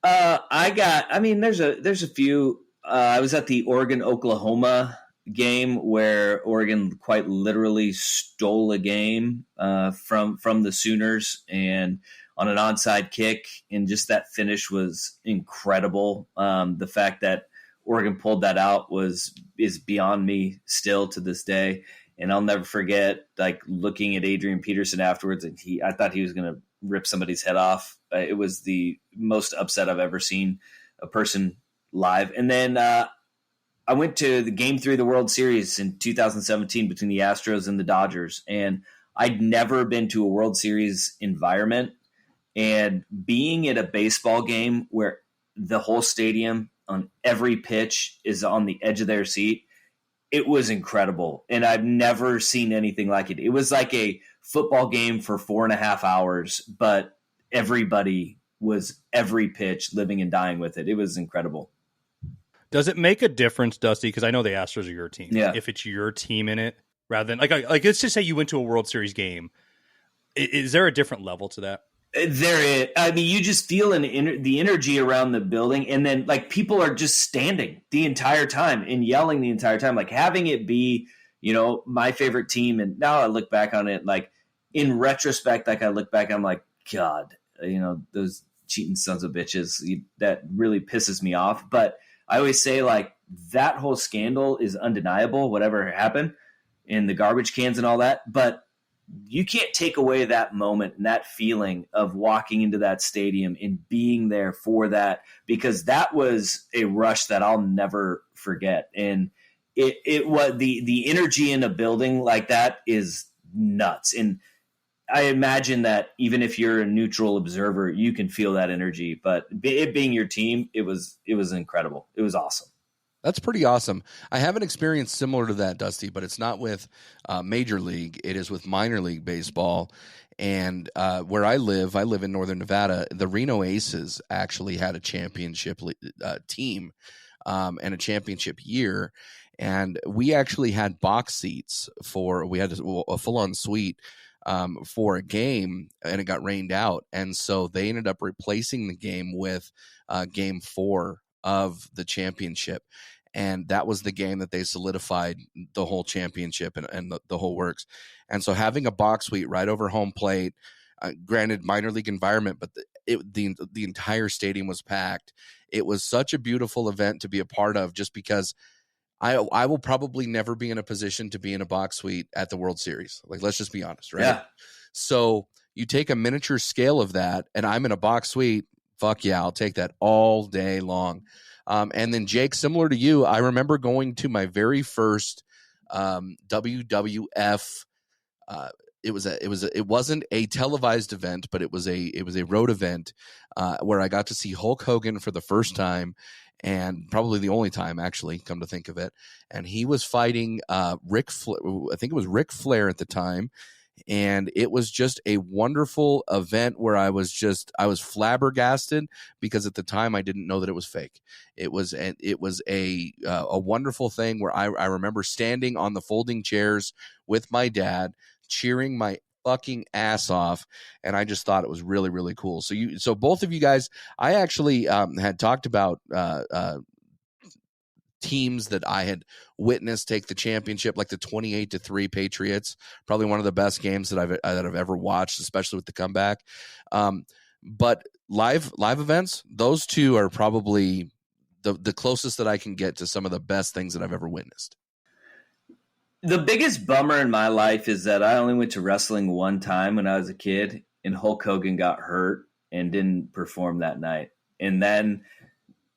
There's a few. I was at the Oregon-Oklahoma game where Oregon quite literally stole a game from the Sooners, and on an onside kick, and just that finish was incredible. The fact that Oregon pulled that out is beyond me still to this day. And I'll never forget like looking at Adrian Peterson afterwards, and I thought he was going to rip somebody's head off. It was the most upset I've ever seen a person live. And then I went to the Game 3 of the World Series in 2017 between the Astros and the Dodgers, and I'd never been to a World Series environment. And being at a baseball game where the whole stadium on every pitch is on the edge of their seat, it was incredible. And I've never seen anything like it. It was like a football game for 4.5 hours, but everybody was every pitch living and dying with it. It was incredible. Does it make a difference, Dusty? Because I know the Astros are your team. Yeah. If it's your team in it, rather than like let's just say you went to a World Series game, is there a different level to that? There is. I mean, you just feel the energy around the building, and then like people are just standing the entire time and yelling the entire time, like having it be, my favorite team. And now I look back on it, like in retrospect, like I look back, I'm like, God, those cheating sons of bitches, that really pisses me off. But I always say like that whole scandal is undeniable, whatever happened in the garbage cans and all that. But you can't take away that moment and that feeling of walking into that stadium and being there for that, because that was a rush that I'll never forget. And it was the energy in a building like that is nuts. And I imagine that even if you're a neutral observer, you can feel that energy, but it being your team, it was incredible. It was awesome. That's pretty awesome. I have an experience similar to that, Dusty, but it's not with Major League. It is with minor league baseball. And where I live in Northern Nevada, the Reno Aces actually had a championship team and a championship year. And we actually had box seats we had a full-on suite for a game, and it got rained out. And so they ended up replacing the game with Game 4 of the championship. And that was the game that they solidified the whole championship and the whole works. And so having a box suite right over home plate, granted minor league environment, but the entire stadium was packed. It was such a beautiful event to be a part of, just because I will probably never be in a position to be in a box suite at the World Series. Like, let's just be honest, right? Yeah. So you take a miniature scale of that, and I'm in a box suite. Fuck yeah, I'll take that all day long. And then Jake, similar to you, I remember going to my very first WWF. It wasn't a televised event, but it was a road event where I got to see Hulk Hogan for the first time, and probably the only time, actually, come to think of it. And he was fighting Ric Flair. I think it was Ric Flair at the time. And it was just a wonderful event where I was flabbergasted, because at the time I didn't know that it was fake. It was a wonderful thing where I remember standing on the folding chairs with my dad, cheering my fucking ass off, and I just thought it was really, really cool. So both of you guys, I actually had talked about teams that I had witnessed take the championship, like the 28-3 Patriots, probably one of the best games that I've ever watched, especially with the comeback. But live events, those two are probably the closest that I can get to some of the best things that I've ever witnessed. The biggest bummer in my life is that I only went to wrestling one time when I was a kid, and Hulk Hogan got hurt and didn't perform that night. And then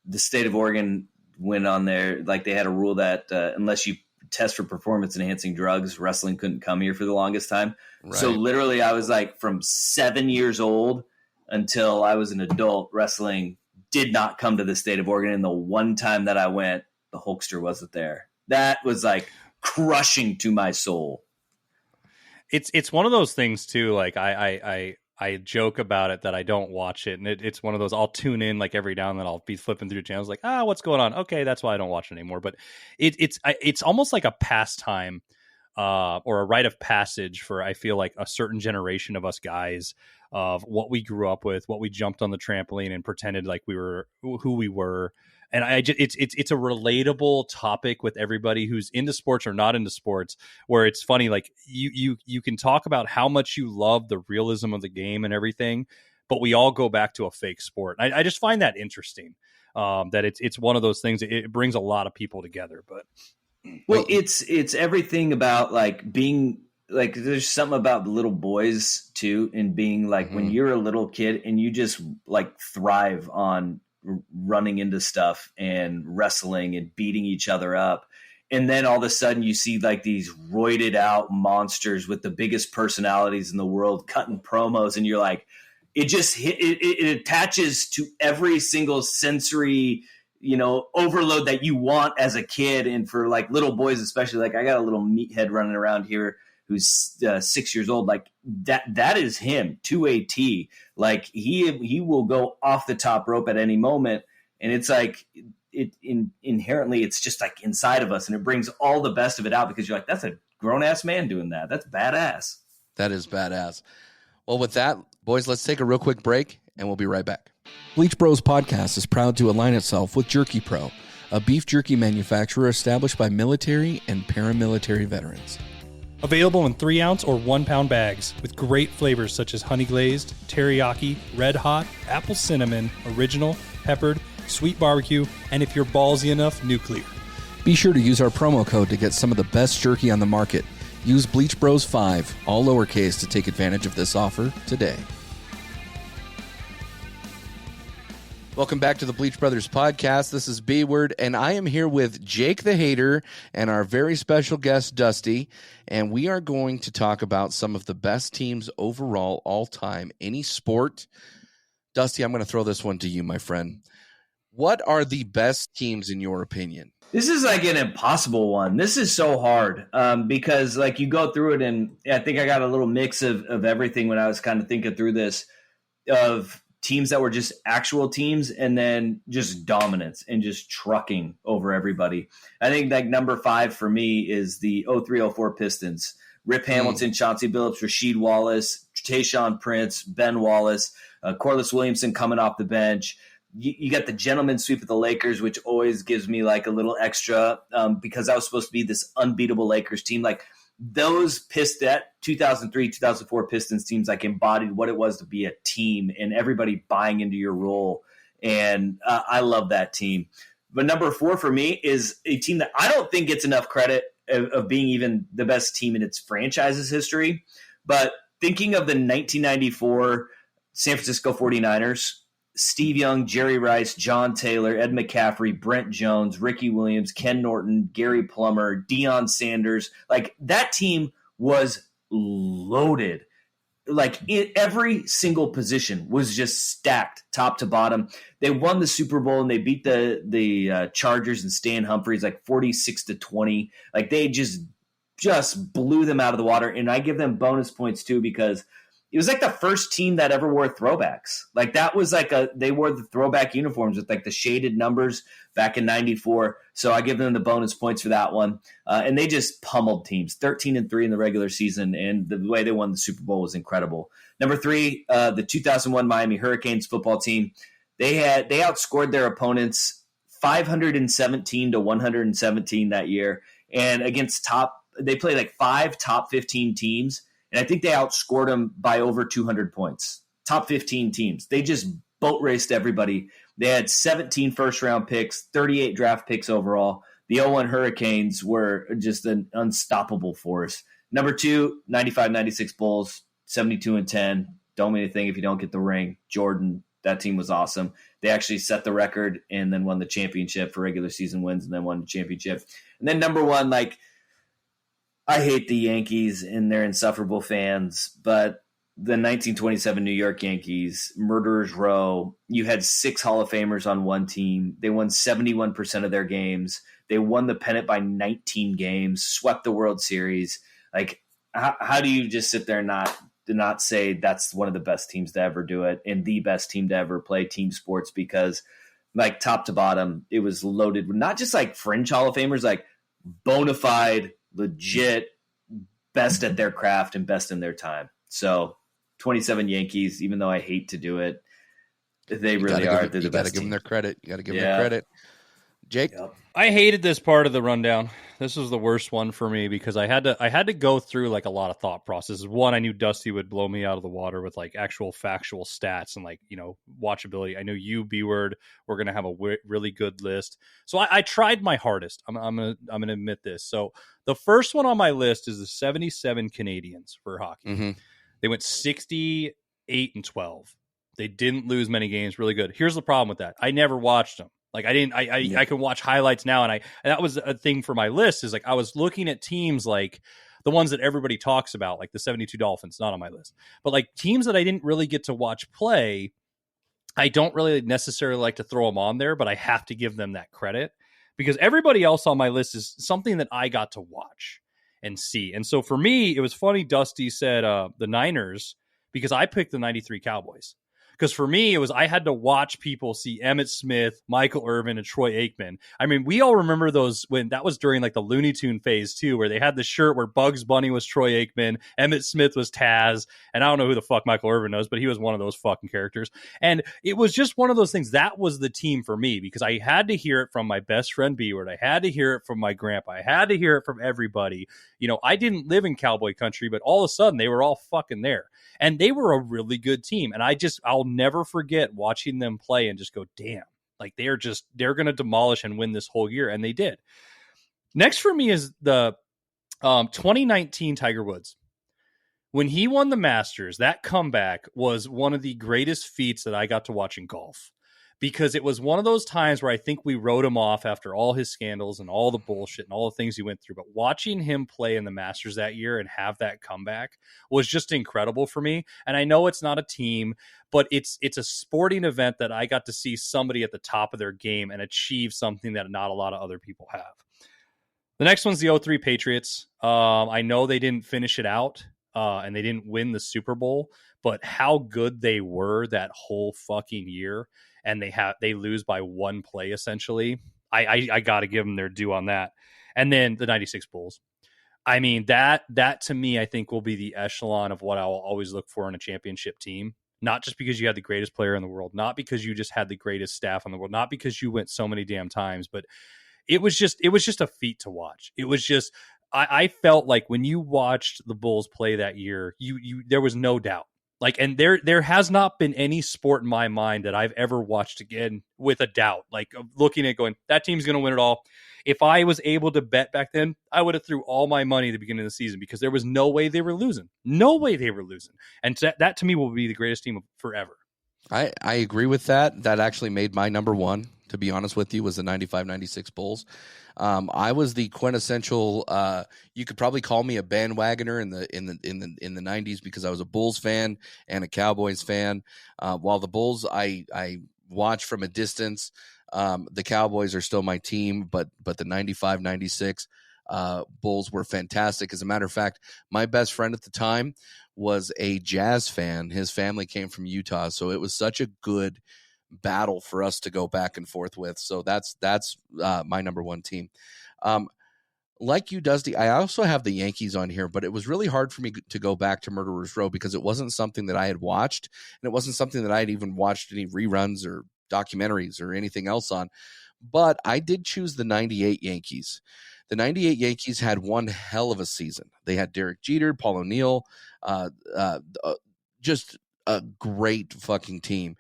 the state of Oregon went on there, like they had a rule that unless you test for performance enhancing drugs, wrestling couldn't come here for the longest time. Right. So literally I was like from 7 years old until I was an adult, wrestling did not come to the state of Oregon. And the one time that I went, the Hulkster wasn't there. That was like crushing to my soul. It's one of those things too. Like I joke about it that I don't watch it, and it's one of those, I'll tune in like every now and then. I'll be flipping through channels like, what's going on? Okay, that's why I don't watch it anymore. But it's almost like a pastime or a rite of passage for, I feel like, a certain generation of us guys, of what we grew up with, what we jumped on the trampoline and pretended like we were who we were. And it's a relatable topic with everybody who's into sports or not into sports, where it's funny, like you can talk about how much you love the realism of the game and everything, but we all go back to a fake sport. I just find that interesting. That it's one of those things. It brings a lot of people together. But well, it's everything about like being like. There's something about little boys too, and being like when you're a little kid and you just like thrive on running into stuff and wrestling and beating each other up. And then all of a sudden you see like these roided out monsters with the biggest personalities in the world cutting promos, and you're like, it attaches to every single sensory, overload that you want as a kid. And for like little boys, especially, like I got a little meathead running around here who's 6 years old. Like that is him to a T. Like he will go off the top rope at any moment. And it's like, inherently, it's just like inside of us, and it brings all the best of it out because you're like, that's a grown ass man doing that. That's badass. That is badass. Well, with that, boys, let's take a real quick break, and we'll be right back. Bleach Bros podcast is proud to align itself with Jerky Pro, a beef jerky manufacturer established by military and paramilitary veterans. Available in 3-ounce or 1-pound bags with great flavors such as honey glazed, teriyaki, red hot, apple cinnamon, original, peppered, sweet barbecue, and if you're ballsy enough, nuclear. Be sure to use our promo code to get some of the best jerky on the market. Use Bleach Bros 5, all lowercase, to take advantage of this offer today. Welcome back to the Bleach Brothers podcast. This is B-Word, and I am here with Jake the Hater and our very special guest, Dusty, and we are going to talk about some of the best teams overall, all time, any sport. Dusty, I'm going to throw this one to you, my friend. What are the best teams in your opinion? This is like an impossible one. This is so hard because like you go through it, and I think I got a little mix of everything when I was kind of thinking through this, of teams that were just actual teams and then just dominance and just trucking over everybody. I think like number 5 for me is the 03-04 Pistons. Rip Hamilton, Chauncey Billups, Rasheed Wallace, Tayshaun Prince, Ben Wallace, Corliss Williamson coming off the bench. You got the gentleman sweep of the Lakers, which always gives me like a little extra because that was supposed to be this unbeatable Lakers team. Like those that 2003, 2004 Pistons teams like embodied what it was to be a team and everybody buying into your role. And I love that team. But number 4 for me is a team that I don't think gets enough credit of being even the best team in its franchise's history. But thinking of the 1994 San Francisco 49ers, Steve Young, Jerry Rice, John Taylor, Ed McCaffrey, Brent Jones, Ricky Williams, Ken Norton, Gary Plummer, Deion Sanders. Like that team was loaded. Like every single position was just stacked top to bottom. They won the Super Bowl and they beat the Chargers and Stan Humphries like 46-20. Like they just blew them out of the water. And I give them bonus points too because it was like the first team that ever wore throwbacks. Like that was like they wore the throwback uniforms with like the shaded numbers back in 94. So I give them the bonus points for that one. And they just pummeled teams 13-3 in the regular season. And the way they won the Super Bowl was incredible. Number 3, the 2001 Miami Hurricanes football team. They outscored their opponents 517-117 that year. And against they played like 5 top 15 teams. And I think they outscored them by over 200 points. Top 15 teams. They just boat raced everybody. They had 17 first-round picks, 38 draft picks overall. The 01 Hurricanes were just an unstoppable force. Number 2, 95-96 Bulls, 72-10. Don't mean anything if you don't get the ring. Jordan, that team was awesome. They actually set the record and then won the championship for regular season wins and then won the championship. And then number 1, like, I hate the Yankees and their insufferable fans, but the 1927 New York Yankees, Murderers Row, you had 6 Hall of Famers on one team. They won 71% of their games. They won the pennant by 19 games, swept the World Series. Like, how do you just sit there and not say that's one of the best teams to ever do it and the best team to ever play team sports? Because, like, top to bottom, it was loaded with not just, like, fringe Hall of Famers, like, bona fide, legit, best at their craft and best in their time. So 27 Yankees, even though I hate to do it, they really are. They're the best. You got to give them their credit. You got to give them their credit. Jake? Yep. I hated this part of the rundown. This was the worst one for me because I had to go through like a lot of thought processes. One, I knew Dusty would blow me out of the water with like actual factual stats and like, watchability. I knew you, B-Word, we're going to have a really good list. So I tried my hardest. I'm going to admit this. So the first one on my list is the 77 Canadians for hockey. Mm-hmm. They went 68-12. They didn't lose many games. Really good. Here's the problem with that. I never watched them. Like I can watch highlights now. And that was a thing for my list is like, I was looking at teams like the ones that everybody talks about, like the 72 Dolphins, not on my list, but like teams that I didn't really get to watch play. I don't really necessarily like to throw them on there, but I have to give them that credit because everybody else on my list is something that I got to watch and see. And so for me, it was funny. Dusty said the Niners because I picked the 93 Cowboys. Because for me, it was I had to watch people see Emmitt Smith, Michael Irvin, and Troy Aikman. I mean, we all remember those when that was during like the Looney Tune phase too, where they had the shirt where Bugs Bunny was Troy Aikman, Emmitt Smith was Taz, and I don't know who the fuck Michael Irvin knows, but he was one of those fucking characters. And it was just one of those things. That was the team for me because I had to hear it from my best friend B-Word. I had to hear it from my grandpa. I had to hear it from everybody. I didn't live in cowboy country, but all of a sudden they were all fucking there. And they were a really good team. And I'll never forget watching them play and just go, damn, like they're going to demolish and win this whole year. And they did. Next for me is the 2019 Tiger Woods. When he won the Masters, that comeback was one of the greatest feats that I got to watch in golf. Because it was one of those times where I think we wrote him off after all his scandals and all the bullshit and all the things he went through. But watching him play in the Masters that year and have that comeback was just incredible for me. And I know it's not a team, but it's a sporting event that I got to see somebody at the top of their game and achieve something that not a lot of other people have. The next one's the 03 Patriots. I know they didn't finish it out and they didn't win the Super Bowl, but how good they were that whole fucking year. And they lose by one play, essentially. I got to give them their due on that. And then the 96 Bulls. I mean, that to me, I think will be the echelon of what I'll always look for in a championship team. Not just because you had the greatest player in the world, not because you just had the greatest staff in the world, not because you went so many damn times, but it was just a feat to watch. It was just, I felt like when you watched the Bulls play that year, there was no doubt. Like, and there has not been any sport in my mind that I've ever watched again with a doubt, like looking at going, that team's going to win it all. If I was able to bet back then, I would have threw all my money at the beginning of the season because there was no way they were losing. No way they were losing. And that to me will be the greatest team forever. I agree with that. That actually made my number one, to be honest with you, was the 95-96 Bulls. I was the quintessential. You could probably call me a bandwagoner in the 90s because I was a Bulls fan and a Cowboys fan. While the Bulls I watch from a distance, the Cowboys are still my team. But the 95-96 Bulls were fantastic. As a matter of fact, my best friend at the time was a Jazz fan. His family came from Utah, so it was such a good battle for us to go back and forth with. So that's my number one team. Like you, Dusty, I also have the Yankees on here, but it was really hard for me to go back to Murderers Row because it wasn't something that I had watched, and it wasn't something that I had even watched any reruns or documentaries or anything else on. But I did choose the 98 Yankees. The 98 Yankees had one hell of a season. They had Derek Jeter, Paul O'Neill, just a great fucking team.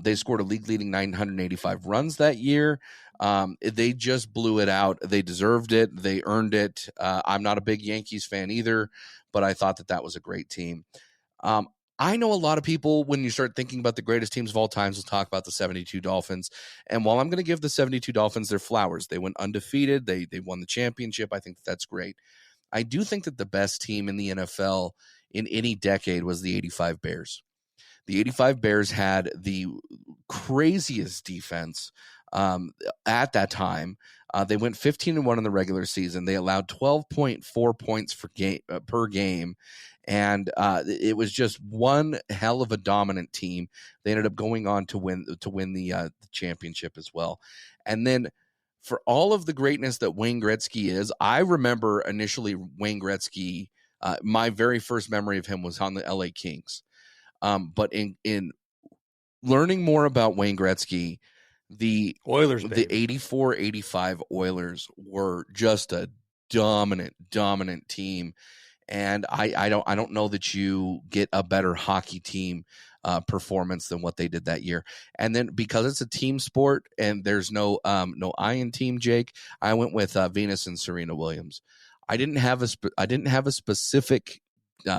They scored a league-leading 985 runs that year. They just blew it out. They deserved it. They earned it. I'm not a big Yankees fan either, but I thought that was a great team. I know a lot of people, when you start thinking about the greatest teams of all times, will talk about the 72 Dolphins. And while I'm going to give the 72 Dolphins their flowers, they went undefeated. They won the championship. I think that's great. I do think that the best team in the NFL in any decade was the 85 Bears. The 85 Bears had the craziest defense at that time. They went 15-1 in the regular season. They allowed 12.4 points per game. And it was just one hell of a dominant team. They ended up going on to win the championship as well. And then for all of the greatness that Wayne Gretzky is, I remember initially Wayne Gretzky, my very first memory of him was on the LA Kings. But in learning more about Wayne Gretzky, the Oilers, the baby. 84-85 Oilers were just a dominant team. And I don't know that you get a better hockey team performance than what they did that year. And then because it's a team sport and there's no I in team, Jake, I went with Venus and Serena Williams. I didn't have a specific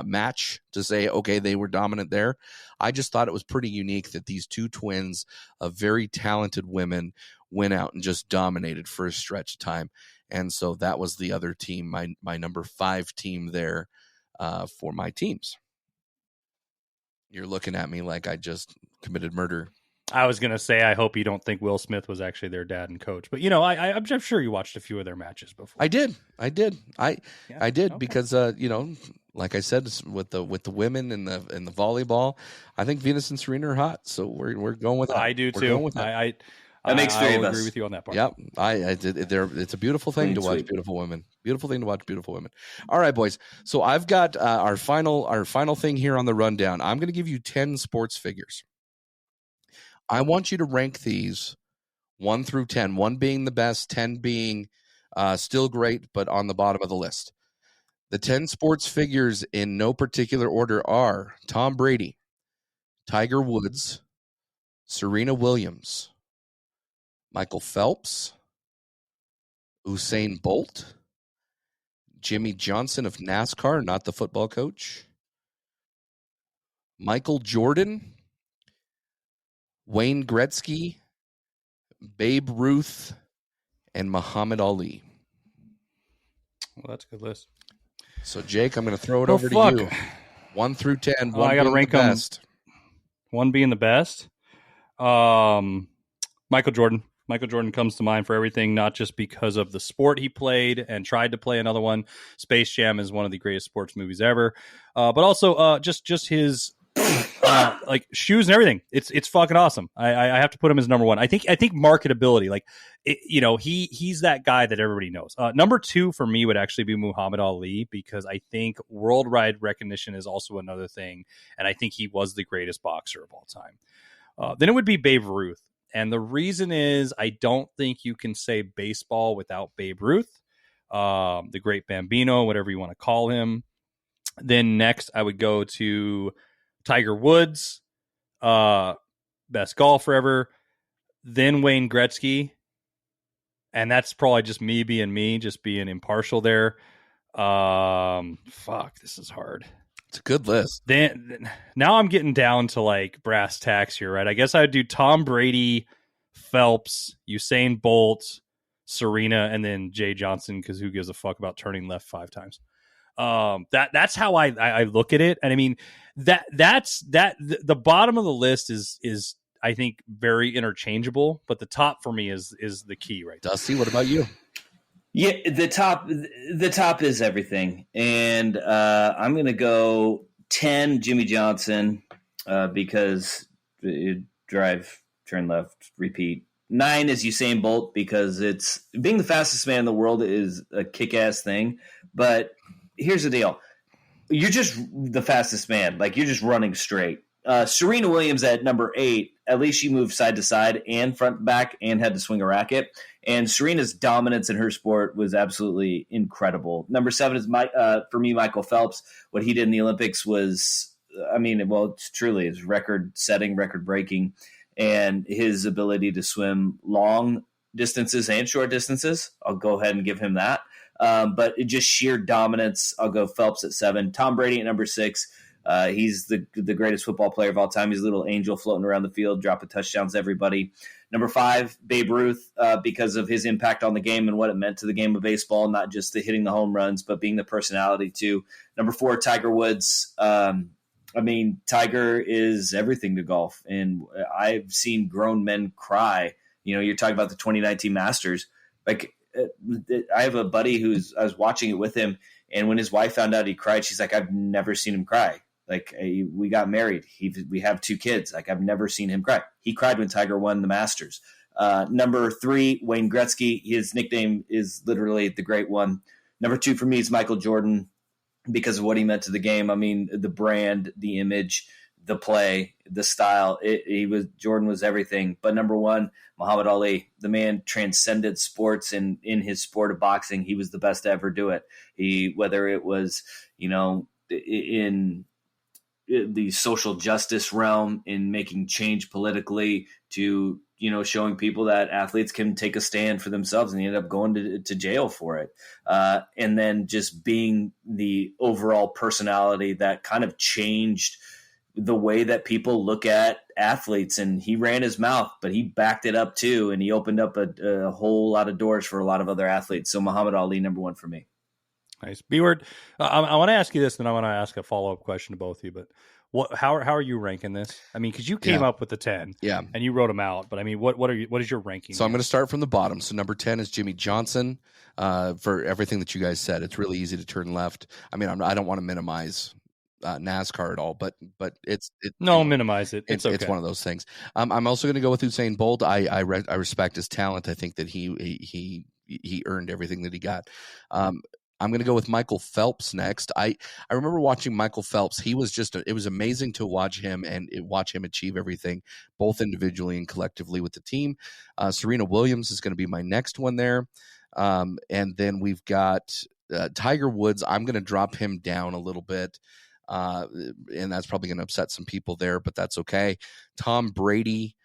match to say, okay, they were dominant there. I just thought it was pretty unique that these two twins of very talented women went out and just dominated for a stretch of time. And so that was the other team, my number 5 team there for my teams. You're looking at me like I just committed murder. I was going to say, I hope you don't think Will Smith was actually their dad and coach. But, I'm sure you watched a few of their matches before. I did. I did Okay. because, like I said, with the women and the volleyball, I think Venus and Serena are hot. So we're going with that. I do We're too. going with that. That makes three of us. agree with you on that part. Yep. It's a beautiful thing to watch Sweet. beautiful women. Beautiful thing to watch beautiful women. All right, boys. So I've got our final thing here on the rundown. I'm going to give you 10 sports figures. I want you to rank these 1 through 10, 1 being the best, 10 being still great, but on the bottom of the list. The 10 sports figures in no particular order are Tom Brady, Tiger Woods, Serena Williams, Michael Phelps, Usain Bolt, Jimmy Johnson of NASCAR, not the football coach, Michael Jordan, Wayne Gretzky, Babe Ruth, and Muhammad Ali. Well, that's a good list. So, Jake, I'm going to throw it over to you. 1 through 10, one I got to being rank the them. best. 1 being the best. Michael Jordan. Michael Jordan comes to mind for everything, not just because of the sport he played and tried to play another one. Space Jam is one of the greatest sports movies ever, but also just his like shoes and everything. It's fucking awesome. I have to put him as number 1. I think marketability, like he's that guy that everybody knows. Number 2 for me would actually be Muhammad Ali, because I think worldwide recognition is also another thing, and I think he was the greatest boxer of all time. Then it would be Babe Ruth. And the reason is I don't think you can say baseball without Babe Ruth, the great Bambino, whatever you want to call him. Then next I would go to Tiger Woods, best golfer ever. Then Wayne Gretzky. And that's probably just me being impartial there. Fuck, this is hard. It's a good list. Then now I'm getting down to like brass tacks here, right? I guess I'd do Tom Brady, Phelps, Usain Bolt, Serena, and then Jay Johnson, because who gives a fuck about turning left 5 times? That's how I look at it. And I mean, the bottom of the list is I think very interchangeable, but the top for me is the key right there. Dusty, what about you? Yeah, the top is everything, and I'm going to go 10 Jimmy Johnson because drive, turn left, repeat. 9 is Usain Bolt because it's being the fastest man in the world is a kick-ass thing. But here's the deal: you're just the fastest man, like you're just running straight. Serena Williams at number 8, at least she moved side to side and front to back and had to swing a racket. And Serena's dominance in her sport was absolutely incredible. Number 7 is for me, Michael Phelps. What he did in the Olympics was, truly is record-setting, record-breaking, and his ability to swim long distances and short distances. I'll go ahead and give him that. But just sheer dominance, I'll go Phelps at 7. Tom Brady at number 6. He's the greatest football player of all time. He's a little angel floating around the field, dropping touchdowns to everybody. Number 5, Babe Ruth, because of his impact on the game and what it meant to the game of baseball, not just the hitting the home runs, but being the personality too. Number 4, Tiger Woods. Tiger is everything to golf. And I've seen grown men cry. You're talking about the 2019 Masters. Like, I have a buddy I was watching it with him, and when his wife found out he cried, she's like, I've never seen him cry. Like, we got married. We have 2 kids. Like, I've never seen him cry. He cried when Tiger won the Masters. Number 3, Wayne Gretzky. His nickname is literally the Great One. Number 2 for me is Michael Jordan because of what he meant to the game. I mean, the brand, the image, the play, the style. Jordan was everything. But number one, Muhammad Ali, the man transcended sports, and in his sport of boxing, he was the best to ever do it. Whether it was, in the social justice realm, in making change politically, to showing people that athletes can take a stand for themselves, and he ended up going to jail for it, and then just being the overall personality that kind of changed the way that people look at athletes. And he ran his mouth, but he backed it up too, and he opened up a whole lot of doors for a lot of other athletes. So Muhammad Ali, number one for me. Nice. B-word. I want to ask you this, and I want to ask a follow-up question to both of you, but how are you ranking this? I mean, because you came up with the 10, and you wrote them out. But I mean, what is your ranking? So I'm going to start from the bottom. So number 10 is Jimmy Johnson. For everything that you guys said, it's really easy to turn left. I mean, I don't want to minimize NASCAR at all, but minimize it. It's okay. It's one of those things. I'm also going to go with Usain Bolt. I respect his talent. I think that he earned everything that he got. I'm going to go with Michael Phelps next. I remember watching Michael Phelps. He was it was amazing to watch him and watch him achieve everything, both individually and collectively with the team. Serena Williams is going to be my next one there. And then we've got Tiger Woods. I'm going to drop him down a little bit. And that's probably going to upset some people there, but that's okay. Tom Brady.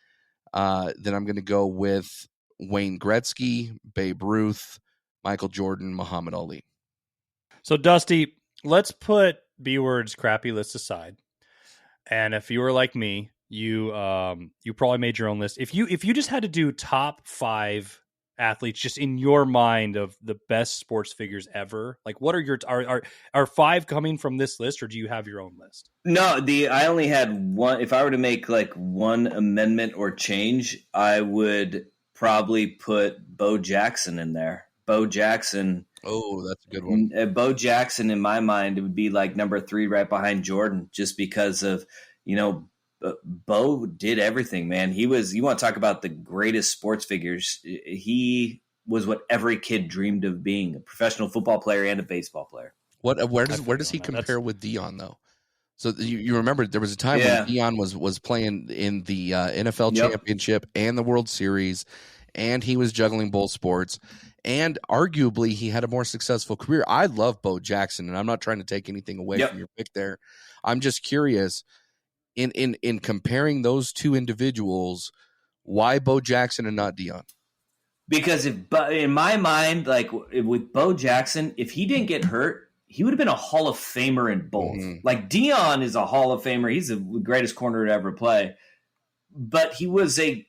Then I'm going to go with Wayne Gretzky, Babe Ruth, Michael Jordan, Muhammad Ali. So, Dusty, let's put B-word's crappy list aside. And if you were like me, you probably made your own list. If you just had to do top 5 athletes just in your mind of the best sports figures ever, like what are your are 5 coming from this list, or do you have your own list? No, I only had one. If I were to make like one amendment or change, I would probably put Bo Jackson in there. Bo Jackson. Oh, that's a good one. Bo Jackson, in my mind, it would be like number 3 right behind Jordan, just because of, Bo did everything, man. You want to talk about the greatest sports figures. He was what every kid dreamed of being, a professional football player and a baseball player. Where does he compare with Dion, though? So you remember there was a time when Dion was playing in the NFL championship and the World Series, and he was juggling both sports. And arguably, he had a more successful career. I love Bo Jackson, and I'm not trying to take anything away from your pick there. I'm just curious, in comparing those two individuals, why Bo Jackson and not Dion? Because in my mind, like with Bo Jackson, if he didn't get hurt, he would have been a Hall of Famer in both. Mm-hmm. Like Dion is a Hall of Famer; he's the greatest corner to ever play. But he was a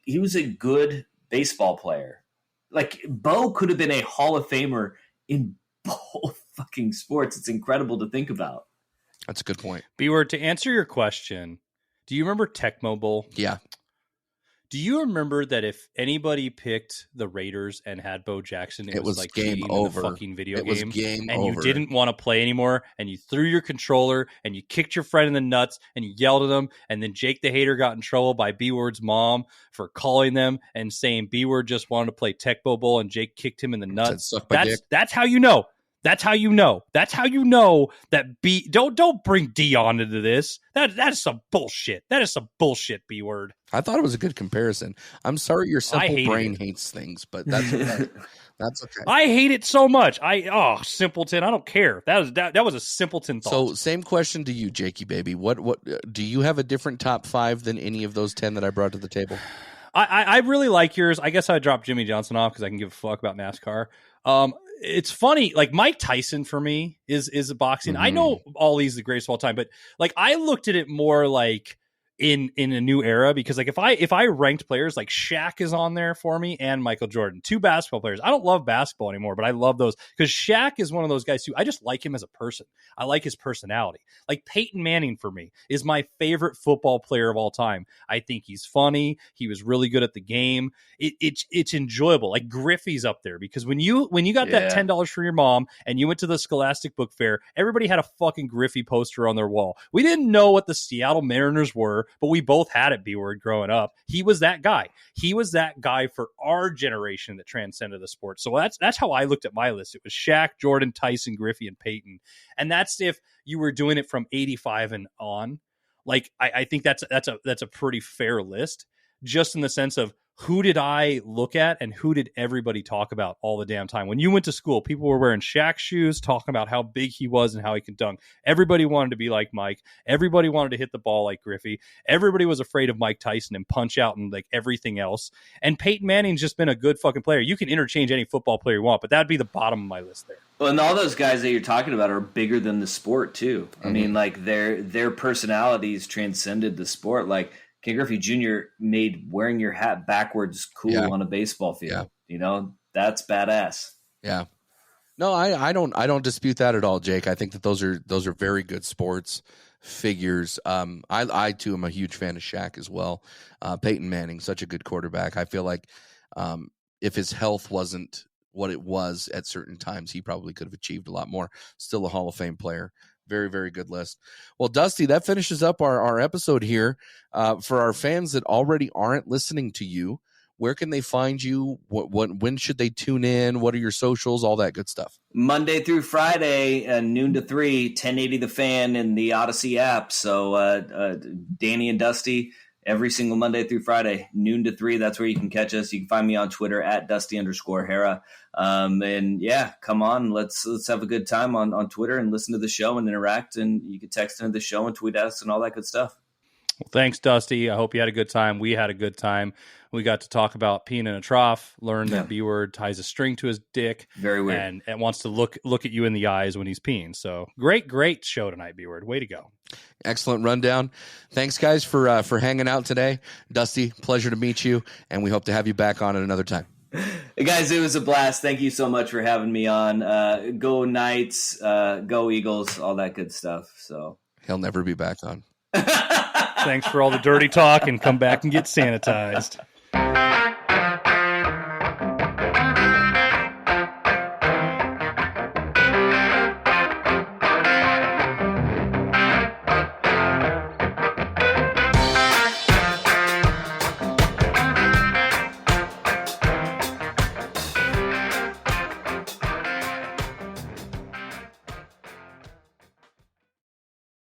good baseball player. Like Bo could have been a Hall of Famer in both fucking sports. It's incredible to think about. That's a good point. B-word, to answer your question, do you remember Tecmo Bowl? Yeah. Do you remember that if anybody picked the Raiders and had Bo Jackson, it was like game over. The fucking video game. It was game and over. You didn't want to play anymore, and you threw your controller and you kicked your friend in the nuts and you yelled at them, and then Jake the Hater got in trouble by B-word's mom for calling them and saying B-word just wanted to play Tecmo Bowl and Jake kicked him in the nuts. That's how you know. That's how you know. That's how you know that don't bring Dion into this. That is some bullshit. That is some bullshit, B-word. I thought it was a good comparison. I'm sorry your simple brain hates things, but that's okay. That's okay. I hate it so much. Simpleton. I don't care. That was a simpleton thought. So same question to you, Jakey baby. What do you have a different top 5 than any of those 10 that I brought to the table? I really like yours. I guess I dropped Jimmy Johnson off because I can give a fuck about NASCAR. It's funny, like Mike Tyson for me is boxing. Mm-hmm. I know Ali's the greatest of all time, but like I looked at it more like in a new era, because like if I ranked players, like Shaq is on there for me and Michael Jordan, 2 basketball players. I don't love basketball anymore, but I love those because Shaq is one of those guys too. I just like him as a person. I like his personality. Like Peyton Manning for me is my favorite football player of all time. I think he's funny. He was really good at the game. It's enjoyable. Like Griffey's up there because when you got that $10 for your mom and you went to the Scholastic Book Fair, everybody had a fucking Griffey poster on their wall. We didn't know what the Seattle Mariners were, but we both had it, B-word, growing up. He was that guy. He was that guy for our generation that transcended the sport. So that's how I looked at my list. It was Shaq, Jordan, Tyson, Griffey, and Peyton. And that's if you were doing it from 85 and on. like I think that's a pretty fair list, just in the sense of who did I look at and who did everybody talk about all the damn time? When you went to school, people were wearing Shaq shoes, talking about how big he was and how he could dunk. Everybody wanted to be like Mike. Everybody wanted to hit the ball like Griffey. Everybody was afraid of Mike Tyson and Punch Out and like everything else. And Peyton Manning's just been a good fucking player. You can interchange any football player you want, but that'd be the bottom of my list there. Well, and all those guys that you're talking about are bigger than the sport too. I mean, like their personalities transcended the sport. Like Ken Griffey Jr. made wearing your hat backwards cool on a baseball field. Yeah. You know, that's badass. Yeah. No, I don't dispute that at all, Jake. I think that those are very good sports figures. I too am a huge fan of Shaq as well. Peyton Manning, such a good quarterback. I feel like if his health wasn't what it was at certain times, he probably could have achieved a lot more. Still a Hall of Fame player. Very, very good list. Well, Dusty, that finishes up our episode here. For our fans that already aren't listening to you, where can they find you? When should they tune in? What are your socials? All that good stuff. Monday through Friday, noon to 3, 1080 The Fan in the Odyssey app. So Danny and Dusty, every single Monday through Friday, noon to 3. That's where you can catch us. You can find me on Twitter at Dusty_Hera. And yeah, come on, let's have a good time on Twitter and listen to the show and interact. And you can text into the show and tweet us and all that good stuff. Well, thanks, Dusty. I hope you had a good time. We had a good time. We got to talk about peeing in a trough, learn that B-word ties a string to his dick. Very weird. And wants to look at you in the eyes when he's peeing. So great show tonight, B-word. Way to go. Excellent rundown. Thanks, guys, for hanging out today. Dusty, pleasure to meet you, and we hope to have you back on at another time. Hey guys, it was a blast. Thank you so much for having me on. Go Knights, go Eagles, all that good stuff. So He'll never be back on. Thanks for all the dirty talk, and come back and get sanitized.